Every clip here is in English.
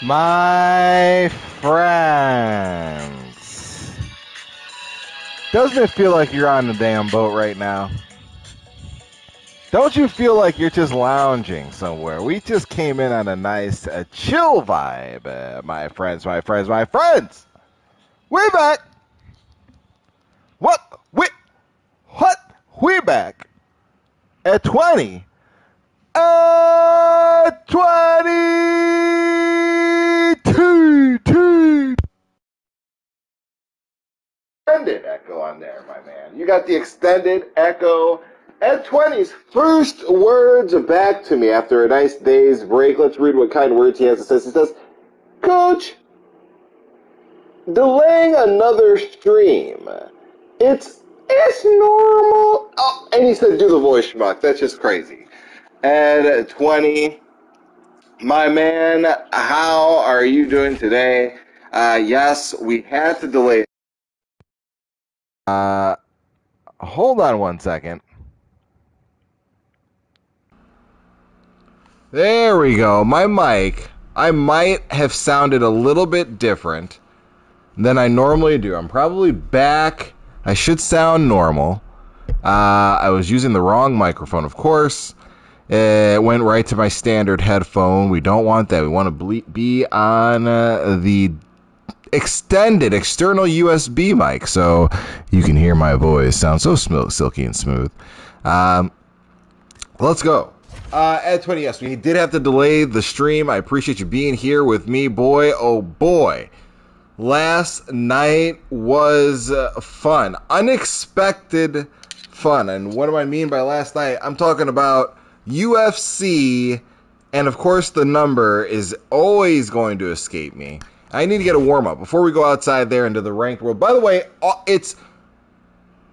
My friends, doesn't it feel like you're on the damn boat right now? Don't you feel like you're just lounging somewhere? We just came in on a nice, chill vibe, my friends, my friends, my friends. We're back. What? What? We're back at 20. 22. Extended echo on there, my man. You got the extended echo. Ed 20's first words back to me after a nice day's break. Let's read what kind words he has to say. He says, Coach, delaying another stream. It's normal. Oh, and he said, do the voice, schmuck. That's just crazy. Ed 20, my man, how are you doing today? Yes, we had to delay. Hold on one second. There we go. My mic, I might have sounded a little bit different than I normally do. I'm probably back. I should sound normal. I was using the wrong microphone, of course. It went right to my standard headphone. We don't want that. We want to be on the extended external USB mic, so you can hear my voice sound so silky and smooth. Let's go. Ed 20, yes, we did have to delay the stream. I appreciate you being here with me, boy. Oh, boy. Last night was fun. Unexpected fun. And what do I mean by last night? I'm talking about UFC, and of course the number is always going to escape me. I need to get a warm-up before we go outside there into the ranked world. By the way, it's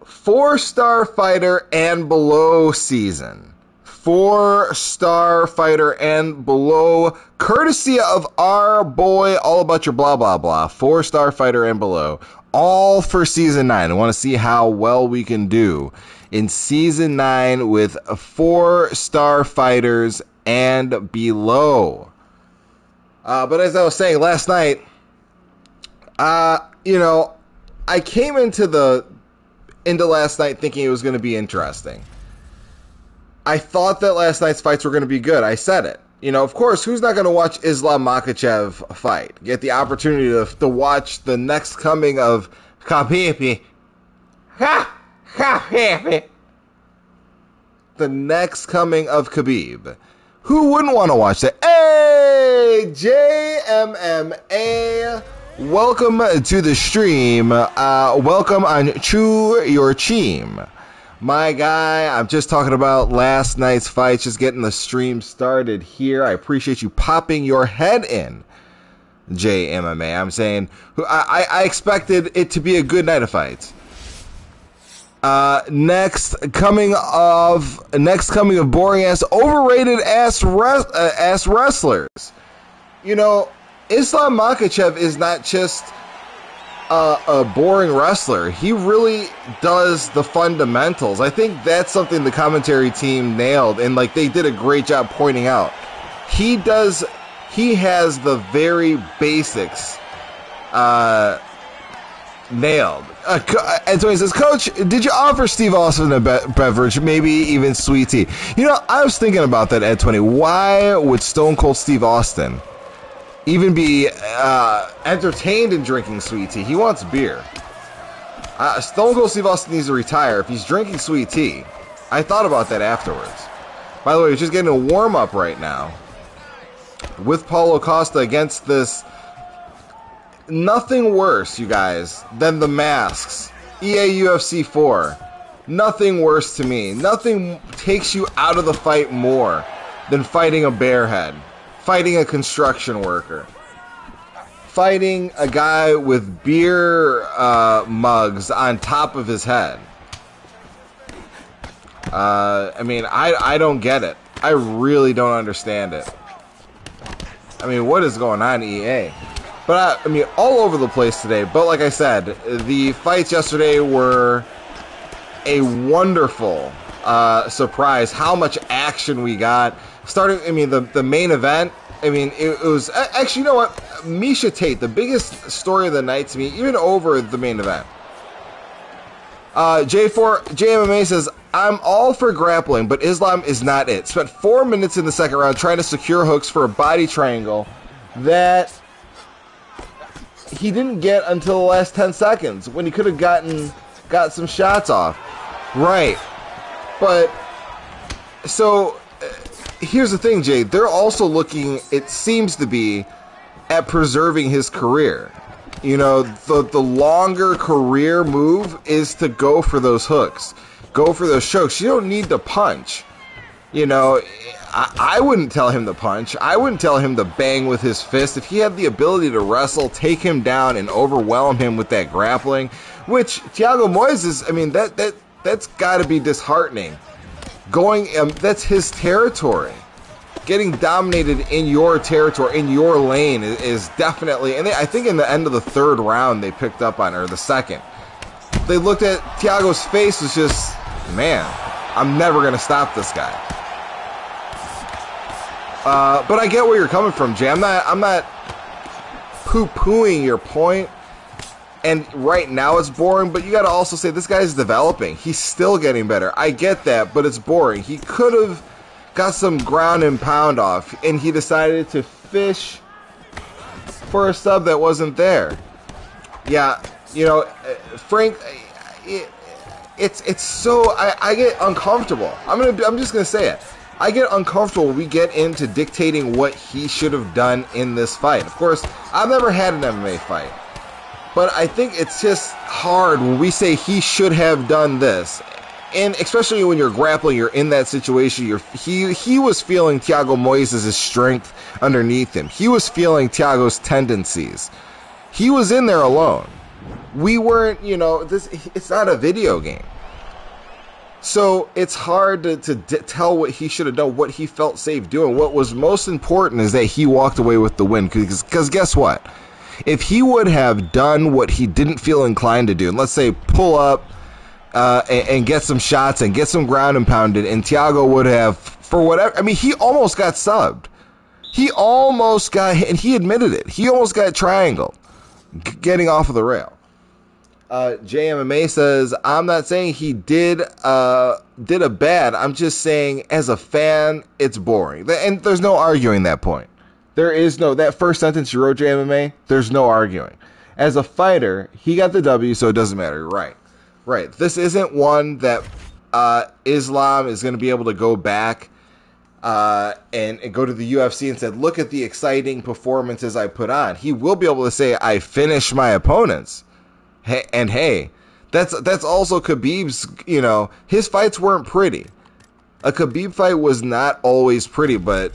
4-star fighter and below season. 4-star fighter and below, courtesy of our boy, All About Your Blah Blah Blah. 4-star fighter and below, all for season 9. I want to see how well we can do in season 9 with 4-star fighters and below. But as I was saying last night, I came into last night thinking it was going to be interesting. I thought that last night's fights were going to be good. I said it. Of course, who's not going to watch Islam Makhachev fight? Get the opportunity to watch the next coming of Khabib. The next coming of Khabib. Who wouldn't want to watch that? Hey, JMMA. Welcome to the stream. Welcome on Chew Your Cheem. My guy, I'm just talking about last night's fights, just getting the stream started here. I appreciate you popping your head in, JMMA. I'm saying, I expected it to be a good night of fights. Next coming of boring ass, overrated ass wrestlers. Islam Makhachev is not just a boring wrestler. He really does the fundamentals. I think that's something the commentary team nailed, and they did a great job pointing out. He has the very basics nailed. And so he says, Coach, did you offer Steve Austin a beverage, maybe even sweet tea? I was thinking about that, Ed 20. Why would Stone Cold Steve Austin even be entertained in drinking sweet tea? He wants beer. Stone Cold Steve Austin needs to retire if he's drinking sweet tea. I thought about that afterwards. By the way, he's just getting a warm-up right now with Paulo Costa against this. Nothing worse, you guys, than the masks. EA UFC 4. Nothing worse to me. Nothing takes you out of the fight more than fighting a bearhead. Fighting a construction worker. Fighting a guy with beer mugs on top of his head. I don't get it. I really don't understand it. What is going on, EA? But, all over the place today. But like I said, the fights yesterday were a wonderful surprise. How much action we got. The main event, I mean, it was actually, you know what? Miesha Tate, the biggest story of the night to me, even over the main event. JMMA says, I'm all for grappling, but Islam is not it. Spent 4 minutes in the second round trying to secure hooks for a body triangle that he didn't get until the last 10 seconds when he could have got some shots off. Right. But, so, here's the thing, Jay. They're also looking, it seems to be, at preserving his career. You know, the longer career move is to go for those hooks. Go for those chokes. You don't need to punch. You know, I wouldn't tell him to punch. I wouldn't tell him to bang with his fist. If he had the ability to wrestle, take him down, and overwhelm him with that grappling, which Thiago Moises, I mean, that's got to be disheartening. That's his territory. Getting dominated in your territory, in your lane, is definitely, and I think in the end of the third round they picked up on, or the second, they looked at Thiago's face, was just, man, I'm never going to stop this guy. But I get where you're coming from, Jay. I'm not poo-pooing your point, and right now it's boring, but you got to also say this guy's developing. He's still getting better. I get that, but it's boring. He could have got some ground and pound off, and he decided to fish for a sub that wasn't there. Yeah, you know, Frank, it's so, I get uncomfortable. I'm just gonna say it. I get uncomfortable when we get into dictating what he should have done in this fight. Of course, I've never had an MMA fight, but I think it's just hard when we say he should have done this. And especially when you're grappling, you're in that situation. He was feeling Thiago Moises' strength underneath him. He was feeling Thiago's tendencies. He was in there alone. We weren't, you know, it's not a video game. So it's hard to tell what he should have done, what he felt safe doing. What was most important is that he walked away with the win. Because guess what? If he would have done what he didn't feel inclined to do, and let's say pull up, and get some shots and get some ground and pounded, and Thiago would have, for whatever, I mean, he almost got subbed. He almost got, and he admitted it, he almost got triangled, getting off of the rail. JMMA says, I'm not saying he did a bad, I'm just saying, as a fan, it's boring. And there's no arguing that point. There is no, that first sentence you wrote, JMMA, there's no arguing. As a fighter, he got the W, so it doesn't matter, right? Right. This isn't one that Islam is going to be able to go back and go to the UFC and said, look at the exciting performances I put on. He will be able to say, I finished my opponents. Hey, that's also Khabib's, you know, his fights weren't pretty. A Khabib fight was not always pretty, but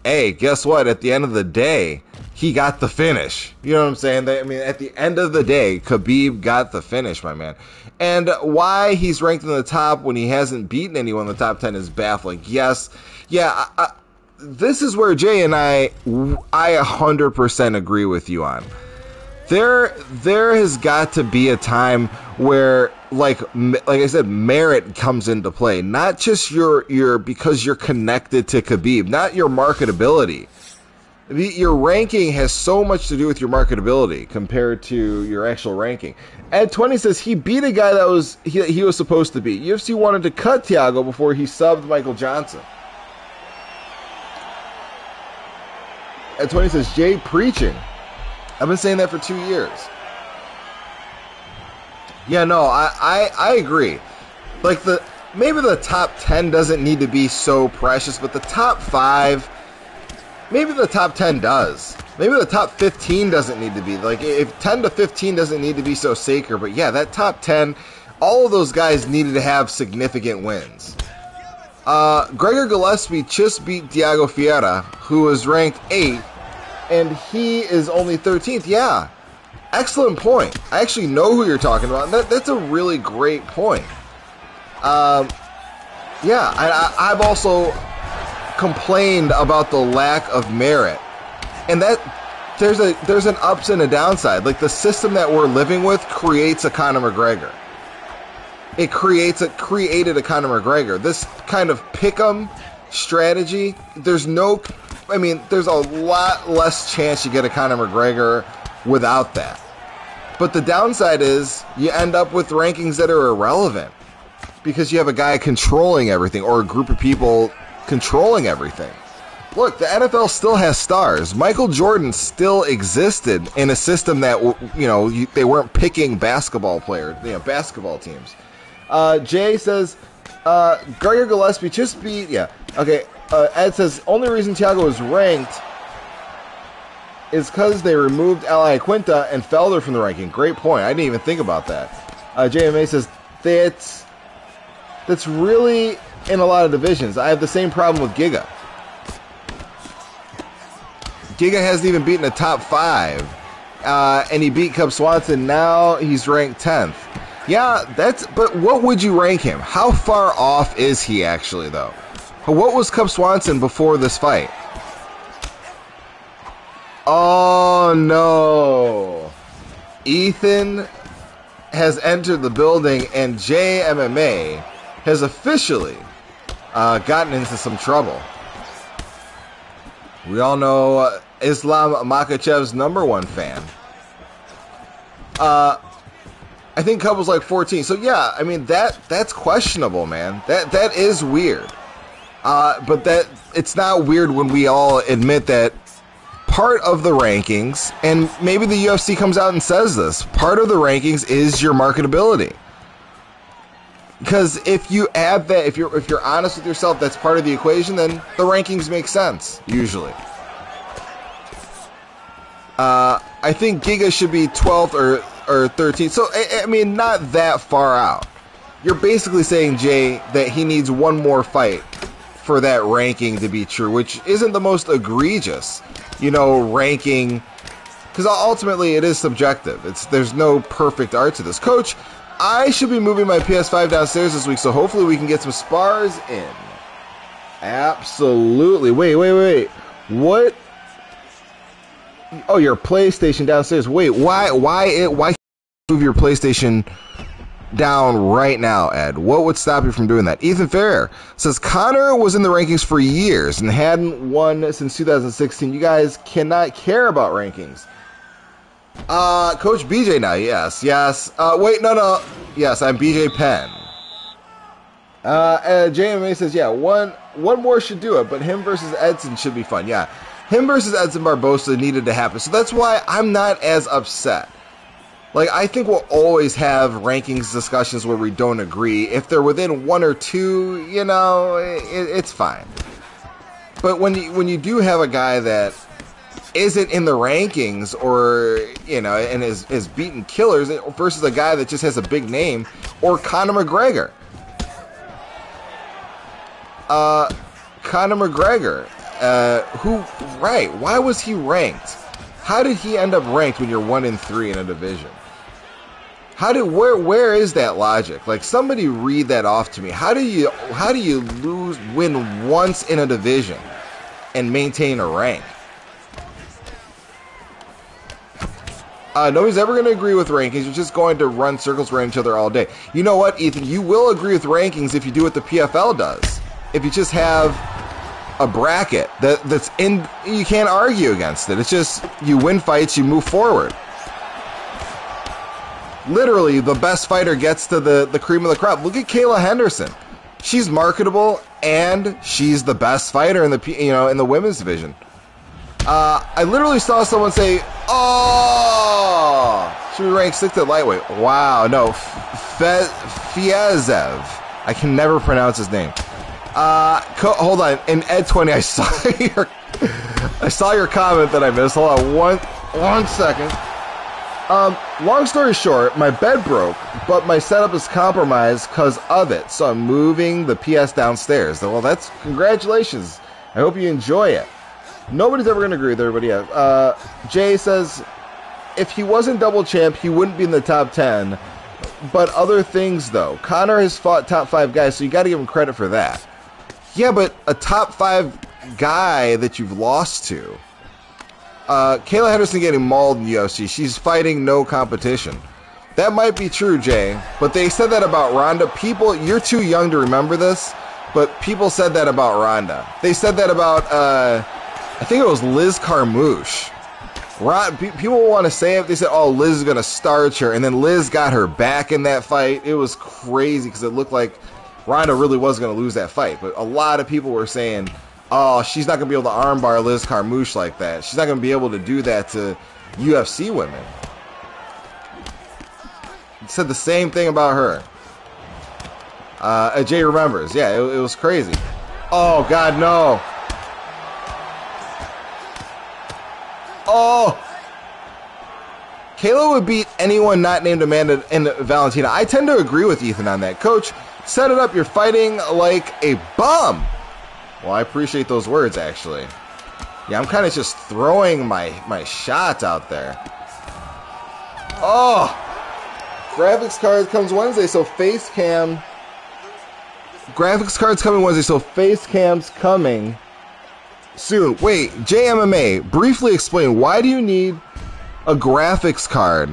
hey, guess what? At the end of the day, he got the finish. You know what I'm saying? I mean, at the end of the day, Khabib got the finish, my man. And why he's ranked in the top when he hasn't beaten anyone in the top 10 is baffling. Yes, yeah, this is where Jay and I 100% agree with you on. There has got to be a time where, like I said, merit comes into play. Not just your because you're connected to Khabib, not your marketability. Your ranking has so much to do with your marketability compared to your actual ranking. Ed 20 says he beat a guy that he was supposed to beat. UFC wanted to cut Thiago before he subbed Michael Johnson. Ed 20 says Jay preaching. I've been saying that for 2 years. Yeah, no, I agree. Like maybe the top 10 doesn't need to be so precious, but the top 5, maybe the top 10 does. Maybe the top 15 doesn't need to be. Like, if 10 to 15 doesn't need to be so sacred, but yeah, that top 10, all of those guys needed to have significant wins. Gregor Gillespie just beat Thiago Vieira, who was ranked 8th, and he is only 13th. Yeah, excellent point. I actually know who you're talking about. That's a really great point. Yeah, I've also complained about the lack of merit, and that there's an ups and a downside. Like, the system that we're living with creates a Conor McGregor. It created a Conor McGregor. This kind of pick'em strategy, there's no, I mean, there's a lot less chance you get a Conor McGregor without that. But the downside is you end up with rankings that are irrelevant because you have a guy controlling everything or a group of people controlling everything. Look, the NFL still has stars. Michael Jordan still existed in a system that, they weren't picking basketball players, basketball teams. Jay says, Gregor Gillespie just beat, Ed says, only reason Thiago was ranked is because they removed Ali Quinta and Felder from the ranking. Great point. I didn't even think about that. JMA says, that's really in a lot of divisions. I have the same problem with Giga. Giga hasn't even beaten a top 5. And he beat Cub Swanson. Now he's ranked 10th. Yeah, but what would you rank him? How far off is he actually, though? What was Cub Swanson before this fight? Oh, no. Ethan has entered the building, and JMMA has officially gotten into some trouble. We all know Islam Makhachev's #1 fan. I think Cub was like 14. So yeah, I mean that's questionable, man. That is weird. But it's not weird when we all admit that part of the rankings, and maybe the UFC comes out and says this, part of the rankings is your marketability. Because if you add that, if you're honest with yourself, that's part of the equation, then the rankings make sense, usually. I think Giga should be 12th or 13th. So, I mean, not that far out. You're basically saying, Jay, that he needs one more fight for that ranking to be true, which isn't the most egregious, ranking. Because ultimately, it is subjective. There's no perfect art to this. Coach, I should be moving my PS5 downstairs this week, so hopefully we can get some spars in. Absolutely. Wait. What? Oh, your PlayStation downstairs. Wait, why move your PlayStation down right now, Ed? What would stop you from doing that? Ethan Ferrer says Conor was in the rankings for years and hadn't won since 2016. You guys cannot care about rankings. Coach BJ now, yes. Wait, no. Yes, I'm BJ Penn. JMA says, yeah, one more should do it, but him versus Edson should be fun. Yeah, him versus Edson Barbosa needed to happen. So that's why I'm not as upset. Like, I think we'll always have rankings discussions where we don't agree. If they're within 1 or 2, it's fine. But when you do have a guy that isn't in the rankings or, and is beating killers versus a guy that just has a big name, or Conor McGregor. Conor McGregor, why was he ranked? How did he end up ranked when you're 1-3 in a division? Where is that logic? Like, somebody read that off to me. How do you win once in a division and maintain a rank? Nobody's ever going to agree with rankings. You're just going to run circles around each other all day. You know what, Ethan? You will agree with rankings if you do what the PFL does. If you just have a bracket that's in, you can't argue against it. It's just you win fights, you move forward. Literally, the best fighter gets to the cream of the crop. Look at Kayla Henderson. She's marketable and she's the best fighter in the women's division. I literally saw someone say, "Oh, should we rank 6th at lightweight?" Wow, no, Fiezev. I can never pronounce his name. Hold on. In Ed 20, I saw your comment that I missed. Hold on, one second. Long story short, my bed broke, but my setup is compromised because of it. So I'm moving the PS downstairs. Well, that's congratulations. I hope you enjoy it. Nobody's ever going to agree with everybody else. Jay says, if he wasn't double champ, he wouldn't be in the top 10. But other things, though. Conor has fought top 5 guys, so you got to give him credit for that. Yeah, but a top 5 guy that you've lost to. Kayla Henderson getting mauled in UFC. She's fighting no competition. That might be true, Jay. But they said that about Ronda. People, you're too young to remember this, but people said that about Ronda. They said that about I think it was Liz Carmouche. People want to say it. They said, oh, Liz is going to starch her. And then Liz got her back in that fight. It was crazy because it looked like Ronda really was going to lose that fight. But a lot of people were saying, oh, she's not going to be able to armbar Liz Carmouche like that. She's not going to be able to do that to UFC women. Said the same thing about her. Jay remembers. Yeah, it was crazy. Oh, God, no. Oh, Kayla would beat anyone not named Amanda and Valentina. I tend to agree with Ethan on that. Coach, set it up. You're fighting like a bum. Well, I appreciate those words, actually. Yeah, I'm kind of just throwing my shots out there. Oh, graphics card comes Wednesday, so face cam. Graphics cards coming Wednesday, so face cam's coming soon. Wait, JMMA, briefly explain, why do you need a graphics card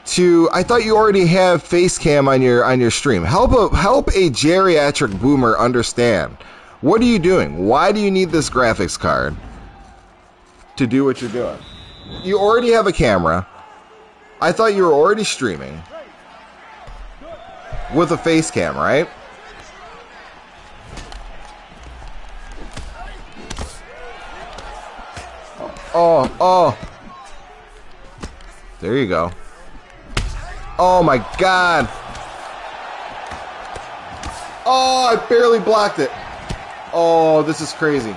to... I thought you already have face cam on your stream. Help a geriatric boomer understand. What are you doing? Why do you need this graphics card to do what you're doing? You already have a camera. I thought you were already streaming with a face cam, right? Oh. There you go. Oh my God. Oh, I barely blocked it. Oh, this is crazy.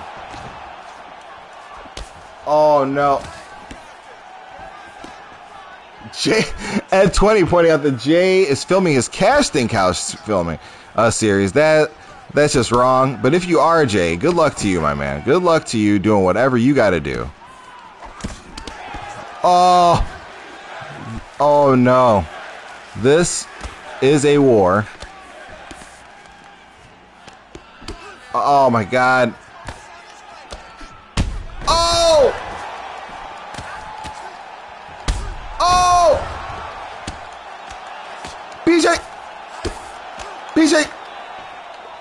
Oh no. Jay at 20 pointing out that Jay is filming his casting couch filming series. That's just wrong. But if you are Jay, good luck to you, my man. Good luck to you doing whatever you got to do. Oh no. This is a war. Oh my God. Oh! BJ!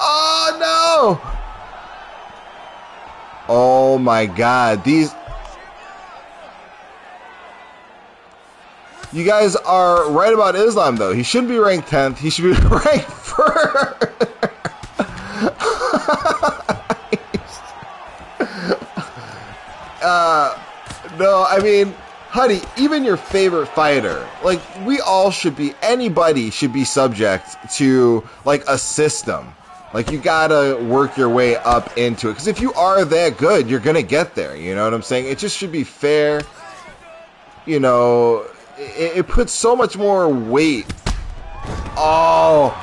Oh no! Oh my God. You guys are right about Islam, though. He shouldn't be ranked 10th. He should be ranked first. No, I mean, Huddy, even your favorite fighter, like, we all should be, anybody should be subject to, like, a system. Like, you gotta work your way up into it. Because if you are that good, you're gonna get there. You know what I'm saying? It just should be fair. You know... It puts so much more weight. Oh.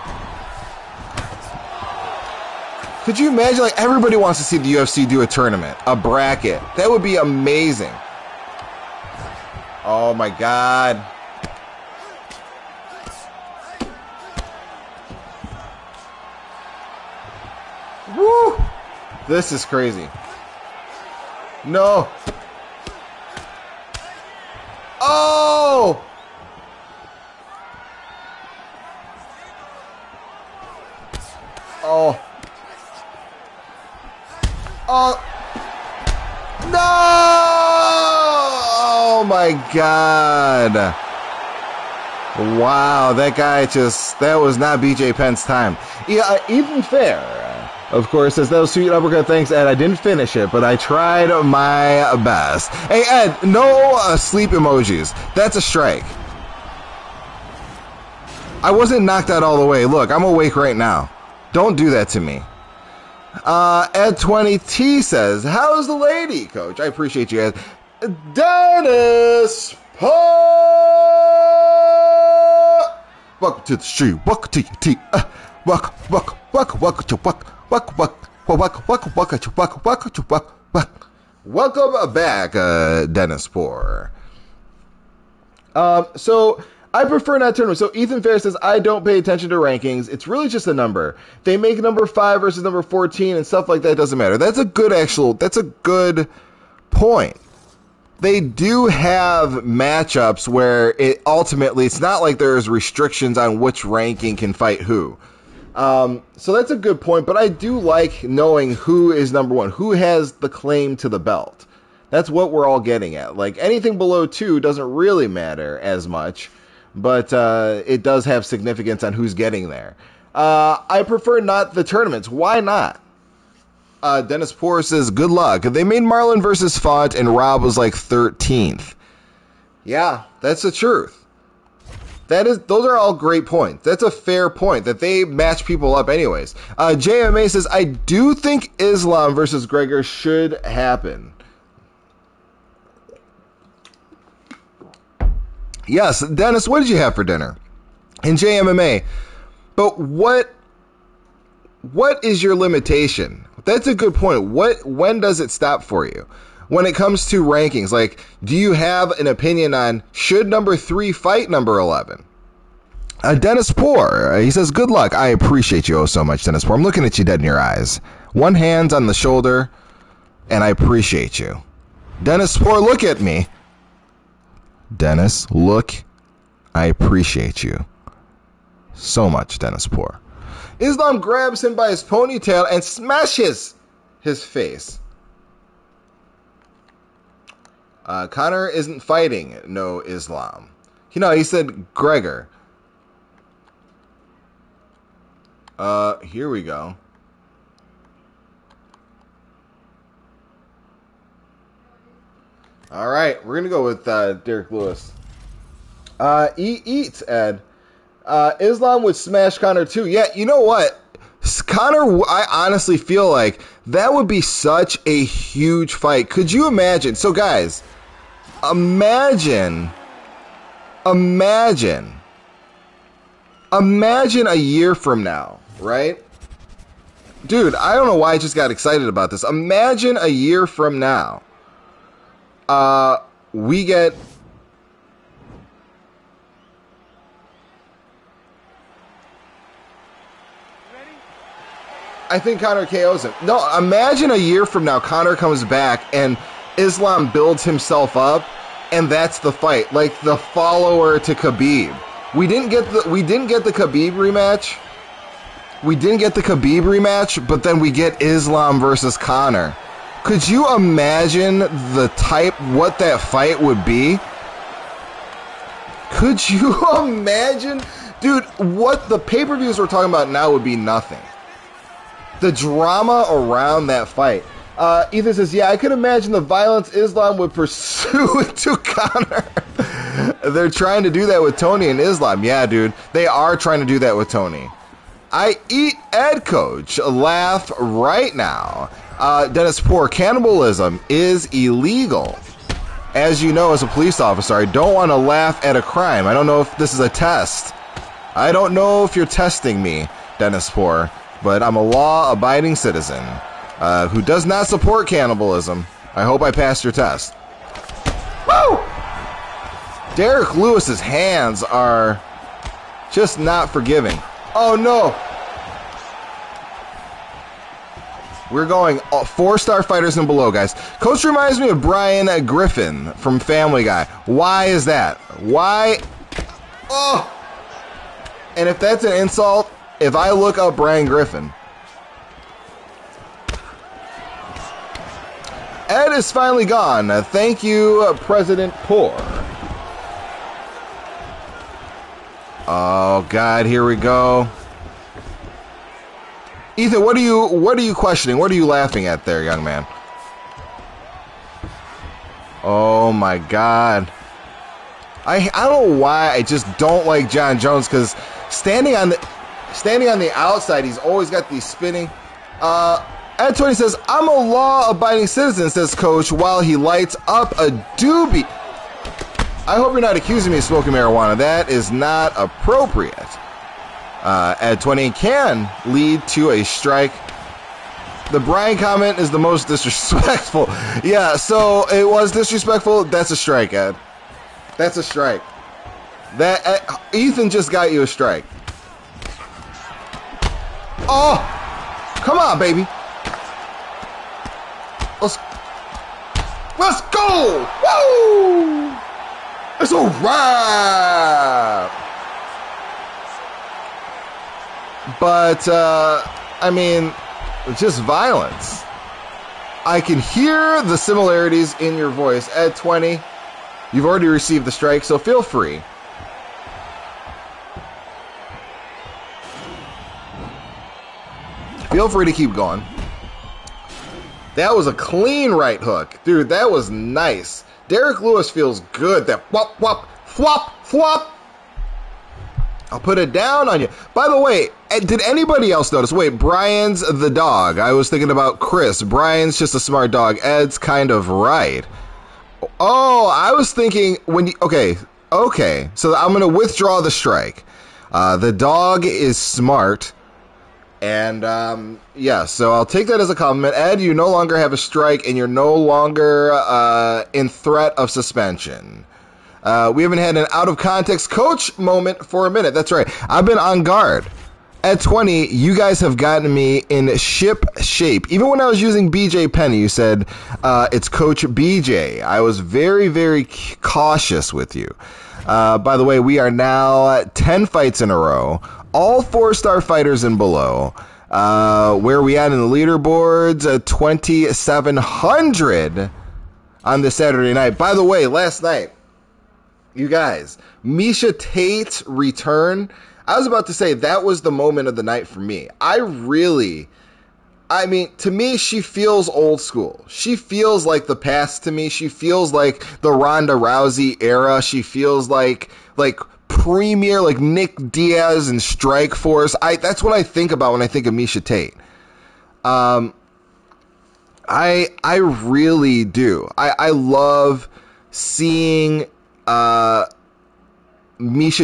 Could you imagine, like, everybody wants to see the UFC do a tournament, a bracket. That would be amazing. Oh my God. Woo! This is crazy. No. Oh! Oh. Oh. No! Oh my God. Wow, that guy that was not BJ Penn's time. Yeah, even fair. Of course, says that was sweet uppercut, thanks, Ed. I didn't finish it, but I tried my best. Hey, Ed, no sleep emojis. That's a strike. I wasn't knocked out all the way. Look, I'm awake right now. Don't do that to me. Ed20T says, how's the lady, Coach? I appreciate you, Ed. Dennis Paul! Welcome to the stream. Welcome to your team. Welcome back, Dennis Poor. So I prefer not tournament. So Ethan Fair says, I don't pay attention to rankings. It's really just a number. They make number 5 versus number 14 and stuff like that doesn't matter. That's a good point. They do have matchups where it's not like there's restrictions on which ranking can fight who. So that's a good point, but I do like knowing who is number one, who has the claim to the belt. That's what we're all getting at. Like, anything below 2 doesn't really matter as much, but it does have significance on who's getting there. I prefer not the tournaments. Why not? Dennis Poor says, good luck. They made Marlon versus Font, and Rob was like 13th. Yeah, that's the truth. Those are all great points. That's a fair point, that they match people up anyways. JMA says, I do think Islam versus Gregor should happen. Yes, Dennis, what did you have for dinner? And JMMA, but what is your limitation? That's a good point. When does it stop for you? When it comes to rankings, like, do you have an opinion on should number 3 fight number 11? Dennis Poor, he says, good luck. I appreciate you so much, Dennis Poor. I'm looking at you dead in your eyes. One hand on the shoulder, and I appreciate you. Dennis Poor, look at me. Dennis, look. I appreciate you so much, Dennis Poor. Islam grabs him by his ponytail and smashes his face. Connor isn't fighting, no Islam. He said Gregor. Here we go. All right, we're going to go with Derek Lewis. Eat, Ed. Islam would smash Connor too. Yeah, you know what? Connor, I honestly feel like that would be such a huge fight. Could you imagine? So, guys, imagine a year from now, right? Dude, I don't know why I just got excited about this. Imagine a year from now. We get... I think Connor KOs him. No, imagine a year from now, Connor comes back and Islam builds himself up, and that's the fight, like the follower to Khabib. We didn't get the Khabib rematch. But then we get Islam versus Connor. Could you imagine what that fight would be? Could you imagine? Dude, what the pay-per-views we're talking about now would be nothing. The drama around that fight. Ethan says, yeah, I could imagine the violence Islam would pursue to Connor. They're trying to do that with Tony and Islam. Yeah, dude, they are trying to do that with Tony. I eat Ed Coach. Laugh right now. Dennis Poor, cannibalism is illegal. As you know, as a police officer, I don't want to laugh at a crime. I don't know if this is a test. I don't know if you're testing me, Dennis Poor, but I'm a law-abiding citizen who does not support cannibalism. I hope I passed your test. Woo! Derek Lewis's hands are just not forgiving. Oh, no. We're going 4-star fighters and below, guys. Coach reminds me of Brian Griffin from Family Guy. Why is that? Why? Oh! And if that's an insult, if I look up Brian Griffin. Ed is finally gone. Thank you, President Poor. Oh, God, here we go. Ethan, what are you questioning? What are you laughing at there, young man? Oh, my God. I don't know why I just don't like John Jones, because standing on the outside, he's always got these spinning. Ed 20 says, I'm a law-abiding citizen, says Coach, while he lights up a doobie. I hope you're not accusing me of smoking marijuana. That is not appropriate. Ed 20 can lead to a strike. The Brian comment is the most disrespectful. Yeah, so it was disrespectful. That's a strike, Ed. That's a strike. Ethan just got you a strike. Oh, come on, baby. Let's go. Woo! It's a wrap. But, I mean, just violence. I can hear the similarities in your voice. Ed 20, you've already received the strike, so feel free. Feel free to keep going. That was a clean right hook. Dude, that was nice. Derek Lewis feels good. That whop, whop, flop, flop. I'll put it down on you. By the way, did anybody else notice? Wait, Brian's the dog. I was thinking about Chris. Brian's just a smart dog. Ed's kind of right. Oh, I was thinking when you... Okay. So I'm going to withdraw the strike. The dog is smart. And, yeah, so I'll take that as a compliment. Ed, you no longer have a strike, and you're no longer in threat of suspension. We haven't had an out-of-context coach moment for a minute. That's right. I've been on guard. At 20, you guys have gotten me in ship shape. Even when I was using BJ Penny, you said it's Coach BJ. I was very, very cautious with you. By the way, we are now 10 fights in a row. All 4-star fighters and below. Where are we at in the leaderboards? 2,700 on this Saturday night. By the way, last night, you guys, Miesha Tate's return, I was about to say that was the moment of the night for me. To me, she feels old school. She feels like the past to me. She feels like the Ronda Rousey era. She feels like premier, like Nick Diaz and Strikeforce. That's what I think about when I think of Miesha Tate. I really do. I love seeing Miesha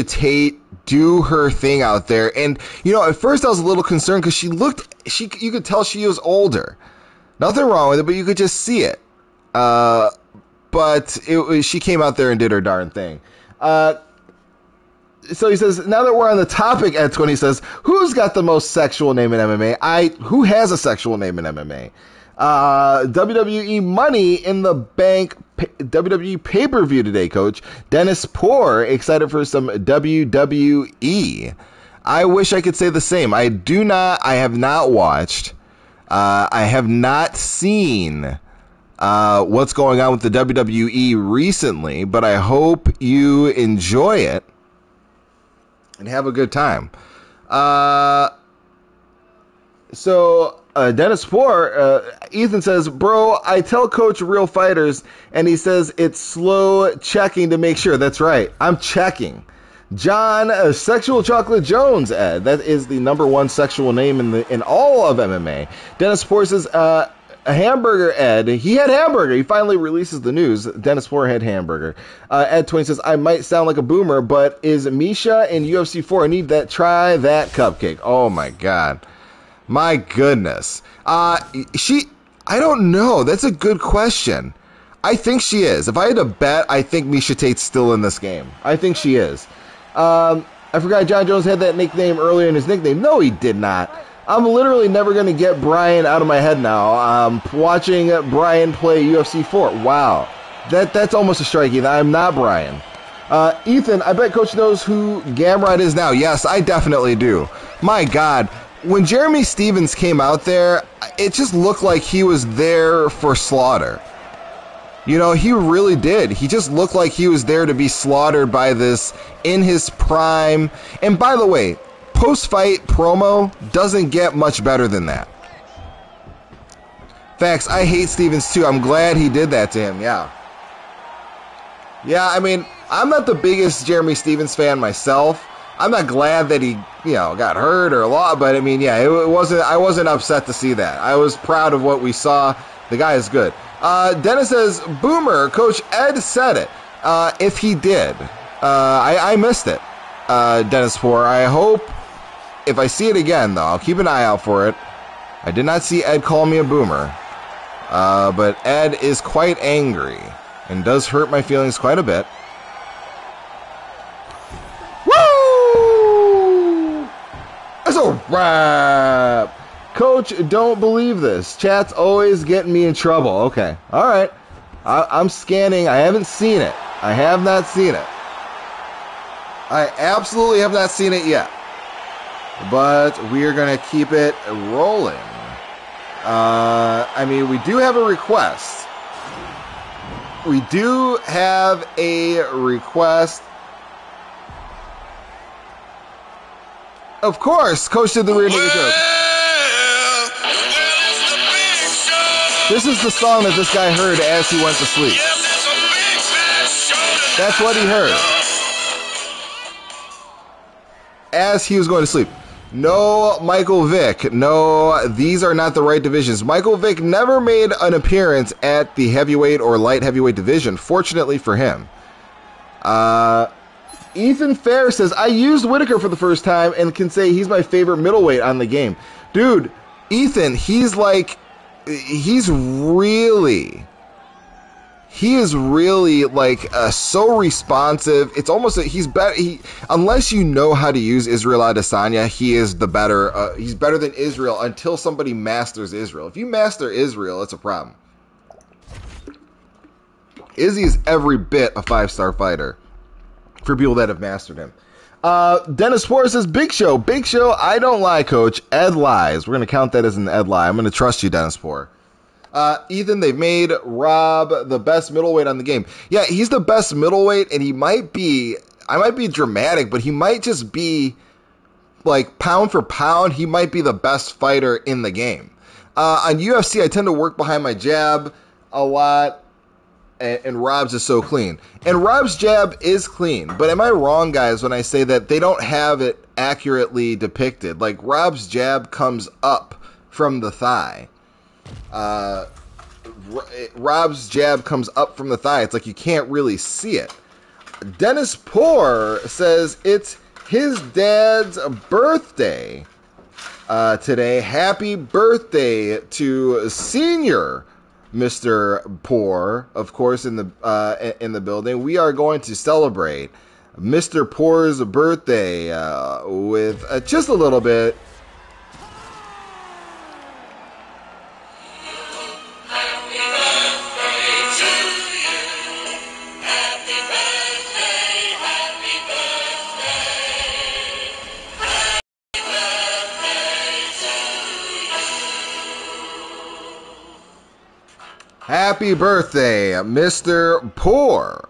Tate do her thing out there. And, at first I was a little concerned because you could tell she was older. Nothing wrong with it, but you could just see it. But she came out there and did her darn thing. So he says, now that we're on the topic, Ed 20 says, who's got the most sexual name in MMA? Who has a sexual name in MMA? WWE Money in the Bank WWE pay-per-view today, Coach. Dennis Poor, excited for some WWE. I wish I could say the same. I have not watched. I have not seen what's going on with the WWE recently, but I hope you enjoy it and have a good time. Dennis Poor, Ethan says, bro, I tell Coach real fighters, and he says it's slow checking to make sure. That's right. I'm checking. John, Sexual Chocolate Jones, Ed. That is the number one sexual name in all of MMA. Dennis Poor says, a hamburger, Ed. He had hamburger. He finally releases the news. Dennis Poor had hamburger. Ed Twain says, I might sound like a boomer, but is Miesha in UFC 4? I need that. Try that cupcake. Oh, my God. My goodness. I don't know. That's a good question. I think she is. If I had to bet, I think Miesha Tate's still in this game. I think she is. I forgot John Jones had that nickname earlier in his nickname. No, he did not. I'm literally never going to get Brian out of my head now. Watching Brian play UFC 4. Wow. That's almost a strike, Ethan. I'm not Brian. Ethan, I bet Coach knows who Gamrot is now. Yes, I definitely do. My God. When Jeremy Stevens came out there, it just looked like he was there for slaughter. He really did. He just looked like he was there to be slaughtered by this in his prime. And by the way, post-fight promo doesn't get much better than that. Facts, I hate Stevens too. I'm glad he did that to him, yeah. Yeah, I'm not the biggest Jeremy Stevens fan myself. I'm not glad that he, got hurt or lost, but it wasn't. I wasn't upset to see that. I was proud of what we saw. The guy is good. Dennis says, "Boomer, Coach Ed said it. If he did, I missed it." Dennis Poor. I hope if I see it again, though, I'll keep an eye out for it. I did not see Ed call me a boomer, but Ed is quite angry and does hurt my feelings quite a bit. That's a wrap. Coach, don't believe this. Chat's always getting me in trouble. Okay. All right. I'm scanning. I haven't seen it. I have not seen it. I absolutely have not seen it yet. but we are going to keep it rolling. I mean, we do have a request. We do have a request. Of course, Coach did the rear naked joke. This is the song that this guy heard as he went to sleep. That's what he heard as he was going to sleep. No, Michael Vick. No, these are not the right divisions. Michael Vick never made an appearance at the heavyweight or light heavyweight division, fortunately for him. Ethan Fair says, I used Whitaker for the first time and can say he's my favorite middleweight on the game. Dude, Ethan, he is really like so responsive. It's almost he's better. Unless you know how to use Israel Adesanya, he is the better. He's better than Israel until somebody masters Israel. If you master Israel, it's a problem. Izzy is every bit a 5-star fighter for people that have mastered him. Dennis Forrest says, Big Show. Big Show, I don't lie, Coach. Ed lies. We're going to count that as an Ed lie. I'm going to trust you, Dennis Forrest. Ethan, they've made Rob the best middleweight on the game. Yeah, he's the best middleweight, and I might be dramatic, but he might just be, like, pound for pound, he might be the best fighter in the game. On UFC, I tend to work behind my jab a lot, and Rob's is so clean. And Rob's jab is clean, but am I wrong, guys, when I say that they don't have it accurately depicted? Like, Rob's jab comes up from the thigh. Rob's jab comes up from the thigh. It's like you can't really see it. Dennis Poor says it's his dad's birthday today. Happy birthday to senior Mr. Poor, of course, in the building. We are going to celebrate Mr. Poor's birthday with just a little bit. Happy birthday, Mr. Poor.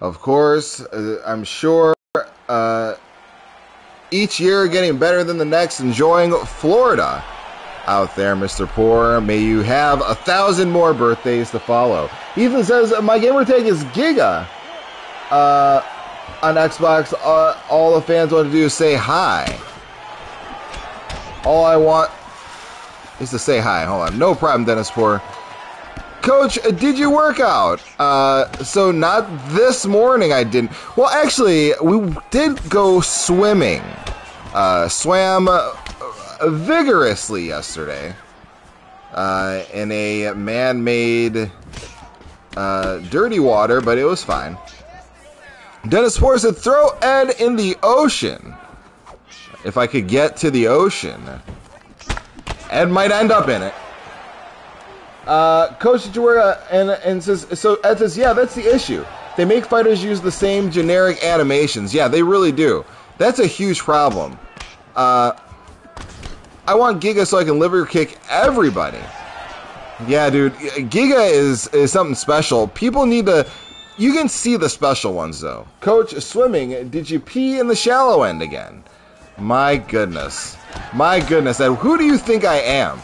Of course, I'm sure each year getting better than the next, enjoying Florida out there, Mr. Poor. May you have 1,000 more birthdays to follow. Ethan says, my gamer tag is Giga. On Xbox, all the fans want to do is say hi. All I want is to say hi. Hold on. No problem, Dennis Poor. Coach, did you work out? So not this morning I didn't. Well, actually, we did go swimming. Swam vigorously yesterday in a man-made dirty water, but it was fine. Dennis Forrest said, throw Ed in the ocean. If I could get to the ocean, Ed might end up in it. Coach, did you wear and says, so Ed says, yeah, that's the issue. They make fighters use the same generic animations. Yeah, they really do. That's a huge problem. I want Giga so I can liver kick everybody. Yeah, dude, Giga is something special. People need to. You can see the special ones though. Coach, swimming. Did you pee in the shallow end again? My goodness, Ed. Who do you think I am?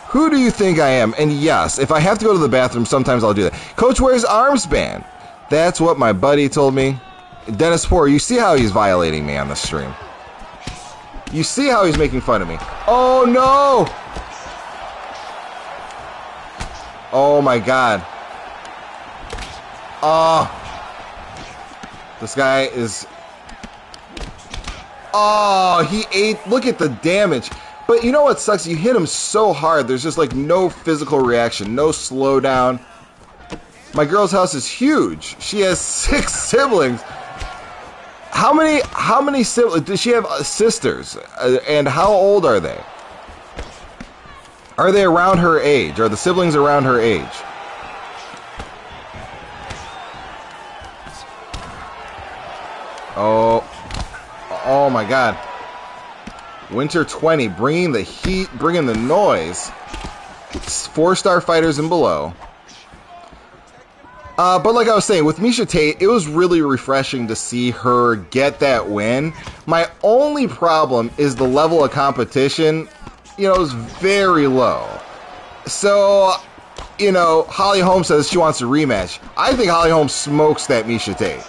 Who do you think I am? And yes, if I have to go to the bathroom, sometimes I'll do that. Coach wears arms band. That's what my buddy told me. Dennis Poor, you see how he's violating me on the stream. You see how he's making fun of me. Oh, no. Oh, my God. Oh. This guy is... Oh, he ate... Look at the damage. But you know what sucks? You hit him so hard, there's just like no physical reaction, no slowdown. My girl's house is huge. She has 6 siblings. How many siblings? Does she have sisters? And how old are they? Are they around her age? Are the siblings around her age? Oh my God. Winter 20, bringing the heat, bringing the noise. 4-star fighters and below. But like I was saying, with Miesha Tate, it was really refreshing to see her get that win. My only problem is the level of competition, is very low. So, Holly Holm says she wants a rematch. I think Holly Holm smokes that Miesha Tate.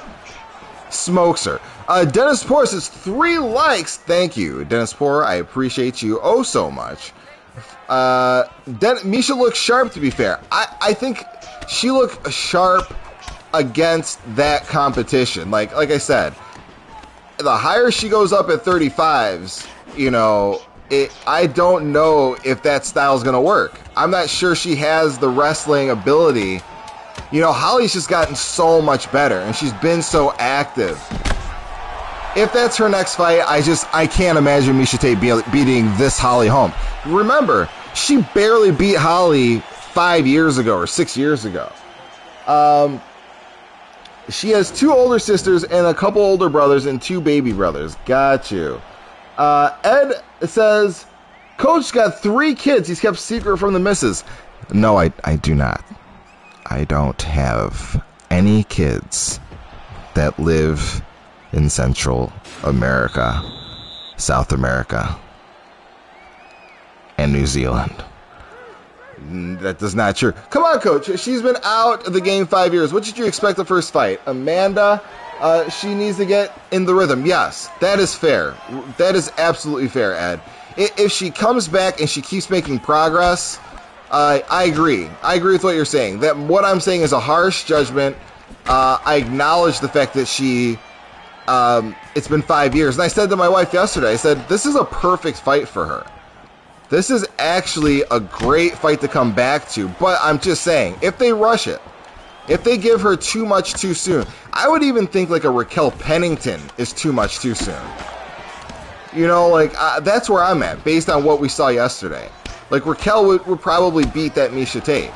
Smokes her. Dennis Poor says 3 likes. Thank you, Dennis Poor. I appreciate you oh so much. Miesha looks sharp, to be fair. I think she looked sharp against that competition. Like I said, the higher she goes up at 35s, I don't know if that style's going to work. I'm not sure she has the wrestling ability. Holly's just gotten so much better, and she's been so active. If that's her next fight, I can't imagine Miesha Tate beating this Holly Holm. Remember, she barely beat Holly 5 years ago or 6 years ago. She has 2 older sisters and a couple older brothers and 2 baby brothers. Got you. Ed says, Coach got 3 kids he's kept secret from the missus. No, I do not. I don't have any kids that live in Central America, South America, and New Zealand. That is not true. Come on, Coach. She's been out of the game 5 years. What did you expect the first fight? Amanda, she needs to get in the rhythm. Yes, that is fair. That is absolutely fair, Ed. If she comes back and she keeps making progress, I agree. I agree with what you're saying. That what I'm saying is a harsh judgment. I acknowledge the fact that she... it's been 5 years. And I said to my wife yesterday, I said, this is a perfect fight for her. This is actually a great fight to come back to. But I'm just saying, if they rush it, if they give her too much too soon, I would even think like a Raquel Pennington is too much too soon. That's where I'm at, based on what we saw yesterday. Like, Raquel would probably beat that Miesha Tate.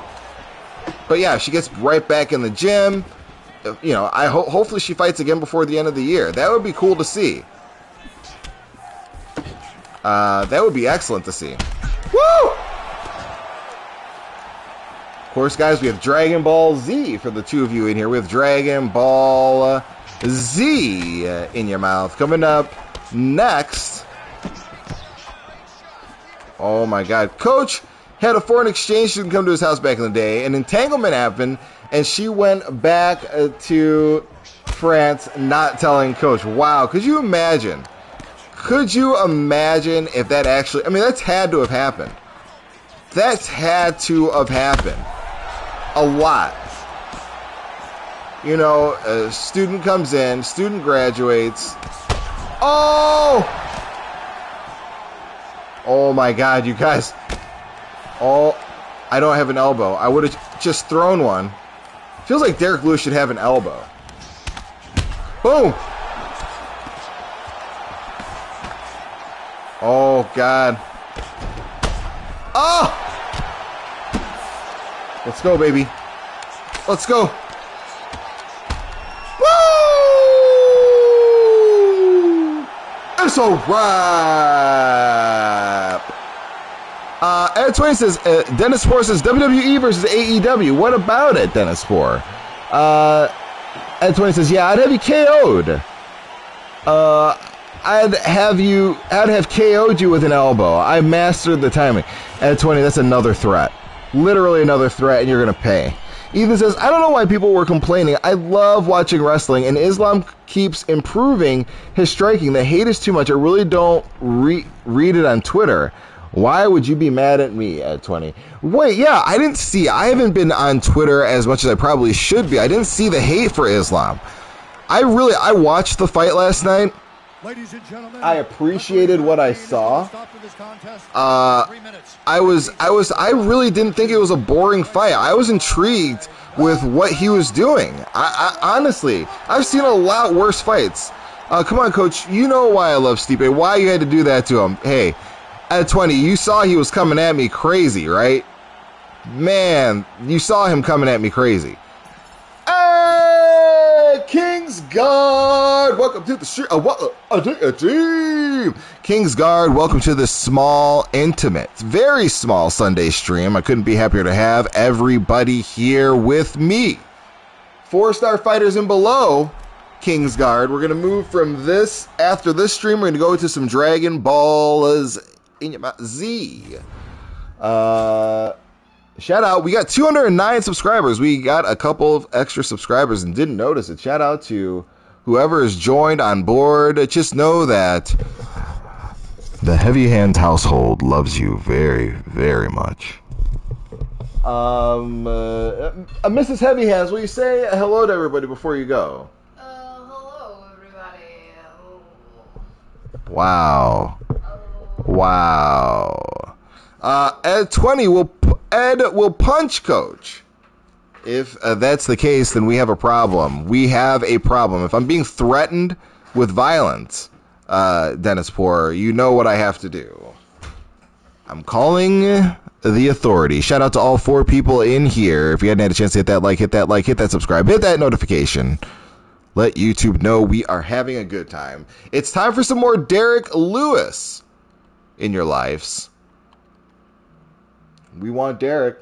But yeah, she gets right back in the gym. Hopefully she fights again before the end of the year. That would be cool to see. That would be excellent to see. Woo! Of course, guys, we have Dragon Ball Z for the 2 of you in here. We have Dragon Ball Z in your mouth. Coming up next. Oh my God. Coach had a foreign exchange student come to his house back in the day. An entanglement happened, and she went back to France not telling Coach. Wow. Could you imagine? Could you imagine if that actually... that's had to have happened. That's had to have happened. A lot. A student comes in, student graduates. Oh! Oh my God, you guys. Oh, I don't have an elbow. I would have just thrown one. Feels like Derek Lewis should have an elbow. Boom! Oh, God. Oh! Let's go, baby. Let's go. Woo! It's a wrap. Ed Twain says, Dennis Poor says, WWE versus AEW. What about it, Dennis Poor? Ed Twain says, yeah, I'd have you KO'd. I'd have KO'd you with an elbow. I mastered the timing. Ed 20, that's another threat. Literally another threat, and you're going to pay. Ethan says, I don't know why people were complaining. I love watching wrestling, and Islam keeps improving his striking. The hate is too much. I really don't read it on Twitter. Why would you be mad at me, Ed 20? Wait, yeah, I haven't been on Twitter as much as I probably should be. I didn't see the hate for Islam. I watched the fight last night. Ladies and gentlemen, I appreciated what I saw. I really didn't think it was a boring fight. I was intrigued with what he was doing. I honestly, I've seen a lot worse fights. Come on, Coach. You know why I love Stipe. Why you had to do that to him. Hey, at 20, you saw he was coming at me crazy, right? Man, you saw him coming at me crazy. Hey, Kings Kingsguard, welcome to the stream. Kingsguard, welcome to this small, intimate, very small Sunday stream. I couldn't be happier to have everybody here with me. 4-star fighters and below, Kingsguard. We're going to move from this, after this stream, we're going to go to some Dragon Ball Z. Shout out, we got 209 subscribers. We got a couple of extra subscribers and didn't notice it. Shout out to whoever has joined on board. Just know that the Heavy Hands household loves you very, very much. Mrs. Heavy Hands, will you say hello to everybody before you go? Hello, everybody. Wow. Wow. Ed 20 will punch coach. If that's the case, then we have a problem. We have a problem. If I'm being threatened with violence, Dennis Poor, you know what I have to do. I'm calling the authority. Shout out to all 4 people in here. If you hadn't had a chance to hit that like, hit that subscribe, hit that notification. Let YouTube know we are having a good time. It's time for some more Derek Lewis in your lives. We want Derek.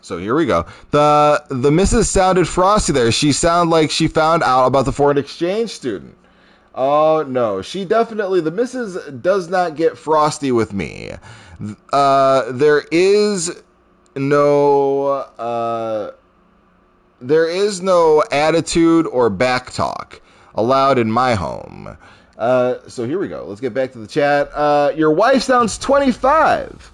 So here we go. The missus sounded frosty there. She sounded like she found out about the foreign exchange student. Oh, no. She definitely, the missus does not get frosty with me. There is no attitude or back talk allowed in my home. So here we go. Let's get back to the chat. Your wife sounds 25.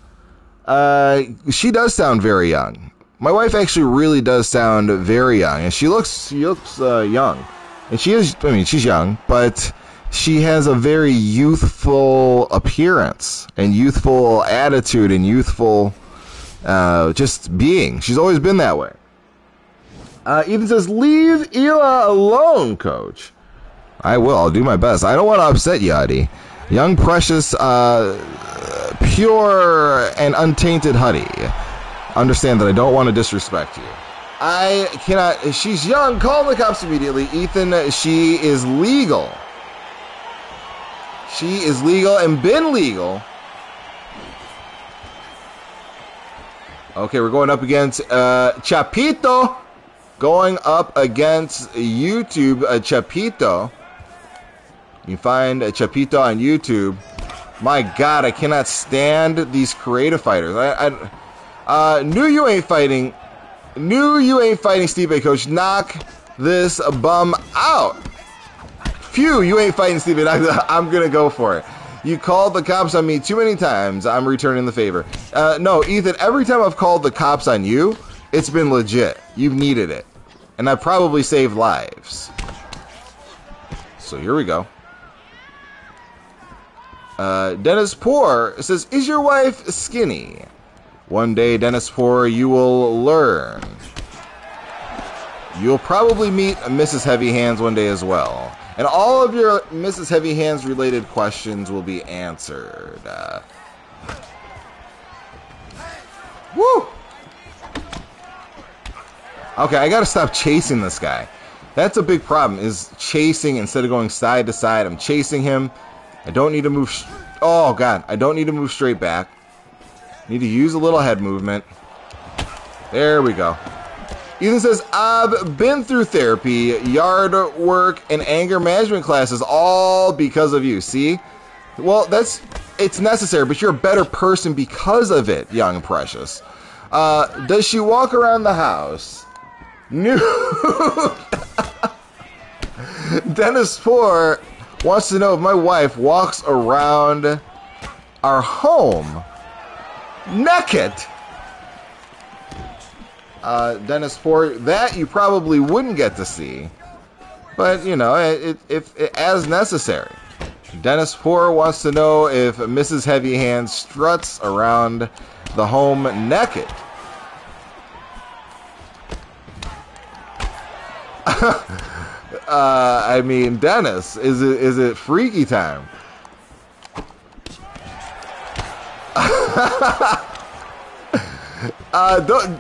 She does sound very young. My wife actually really does sound very young, and she looks young. And she is, I mean, she's young, but she has a very youthful appearance and youthful attitude and youthful just being. She's always been that way. Ethan says, leave Ela alone, coach. I will. I'll do my best. I don't want to upset you, Huddy. Young, precious, pure, and untainted Huddy. Understand that I don't want to disrespect you. I cannot. She's young. Call the cops immediately. Ethan, she is legal. She is legal and been legal. Okay, we're going up against Chapito. Going up against YouTube, Chapito. You can find Chapito on YouTube. My God, I cannot stand these creative fighters. Knew you ain't fighting Steve, coach. Knock this bum out. Phew, you ain't fighting Steve. I'm gonna go for it. You called the cops on me too many times. I'm returning the favor. No, Ethan, every time I've called the cops on you, it's been legit. You've needed it. And I've probably saved lives. So here we go. Dennis Poor says, is your wife skinny? One day, Dennis Poor, you will learn. You'll probably meet Mrs. Heavy Hands one day as well. And all of your Mrs. Heavy Hands related questions will be answered. Woo! Okay, I gotta stop chasing this guy. That's a big problem, is chasing instead of going side to side. I'm chasing him. I don't need to move. Oh, God. I don't need to move straight back. Need to use a little head movement. There we go. Ethan says, I've been through therapy, yard work, and anger management classes all because of you. See? Well, it's necessary, but you're a better person because of it, young and precious. Does she walk around the house? Nude. Dennis Poor wants to know if my wife walks around our home naked. Dennis Poor, that you probably wouldn't get to see, but you know, if as necessary. Dennis Poor wants to know if Mrs. Heavy Hands struts around the home naked. I mean, Dennis, is it freaky time?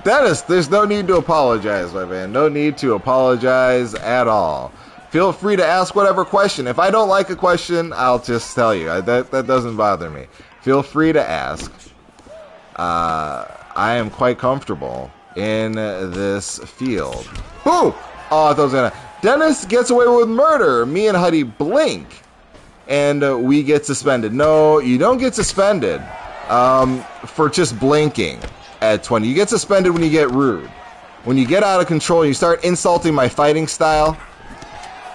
Dennis, there's no need to apologize, my man. No need to apologize at all. Feel free to ask whatever question. If I don't like a question, I'll just tell you. That doesn't bother me. Feel free to ask. I am quite comfortable in this field. Boom! Oh, I thought I was gonna... Dennis gets away with murder. Me and Huddy blink, and we get suspended. No, you don't get suspended for just blinking at 20. You get suspended when you get rude. When you get out of control, you start insulting my fighting style.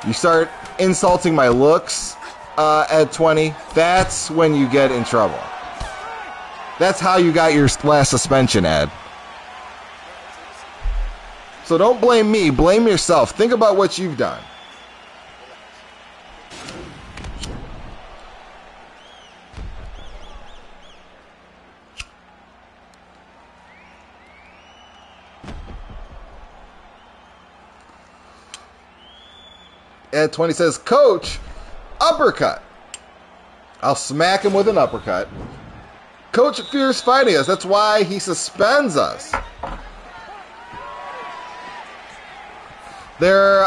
You start insulting my looks at 20. That's when you get in trouble. That's how you got your last suspension, Ed. So don't blame me. Blame yourself. Think about what you've done. Ed 20 says, Coach, uppercut. I'll smack him with an uppercut. Coach fears fighting us. That's why he suspends us. There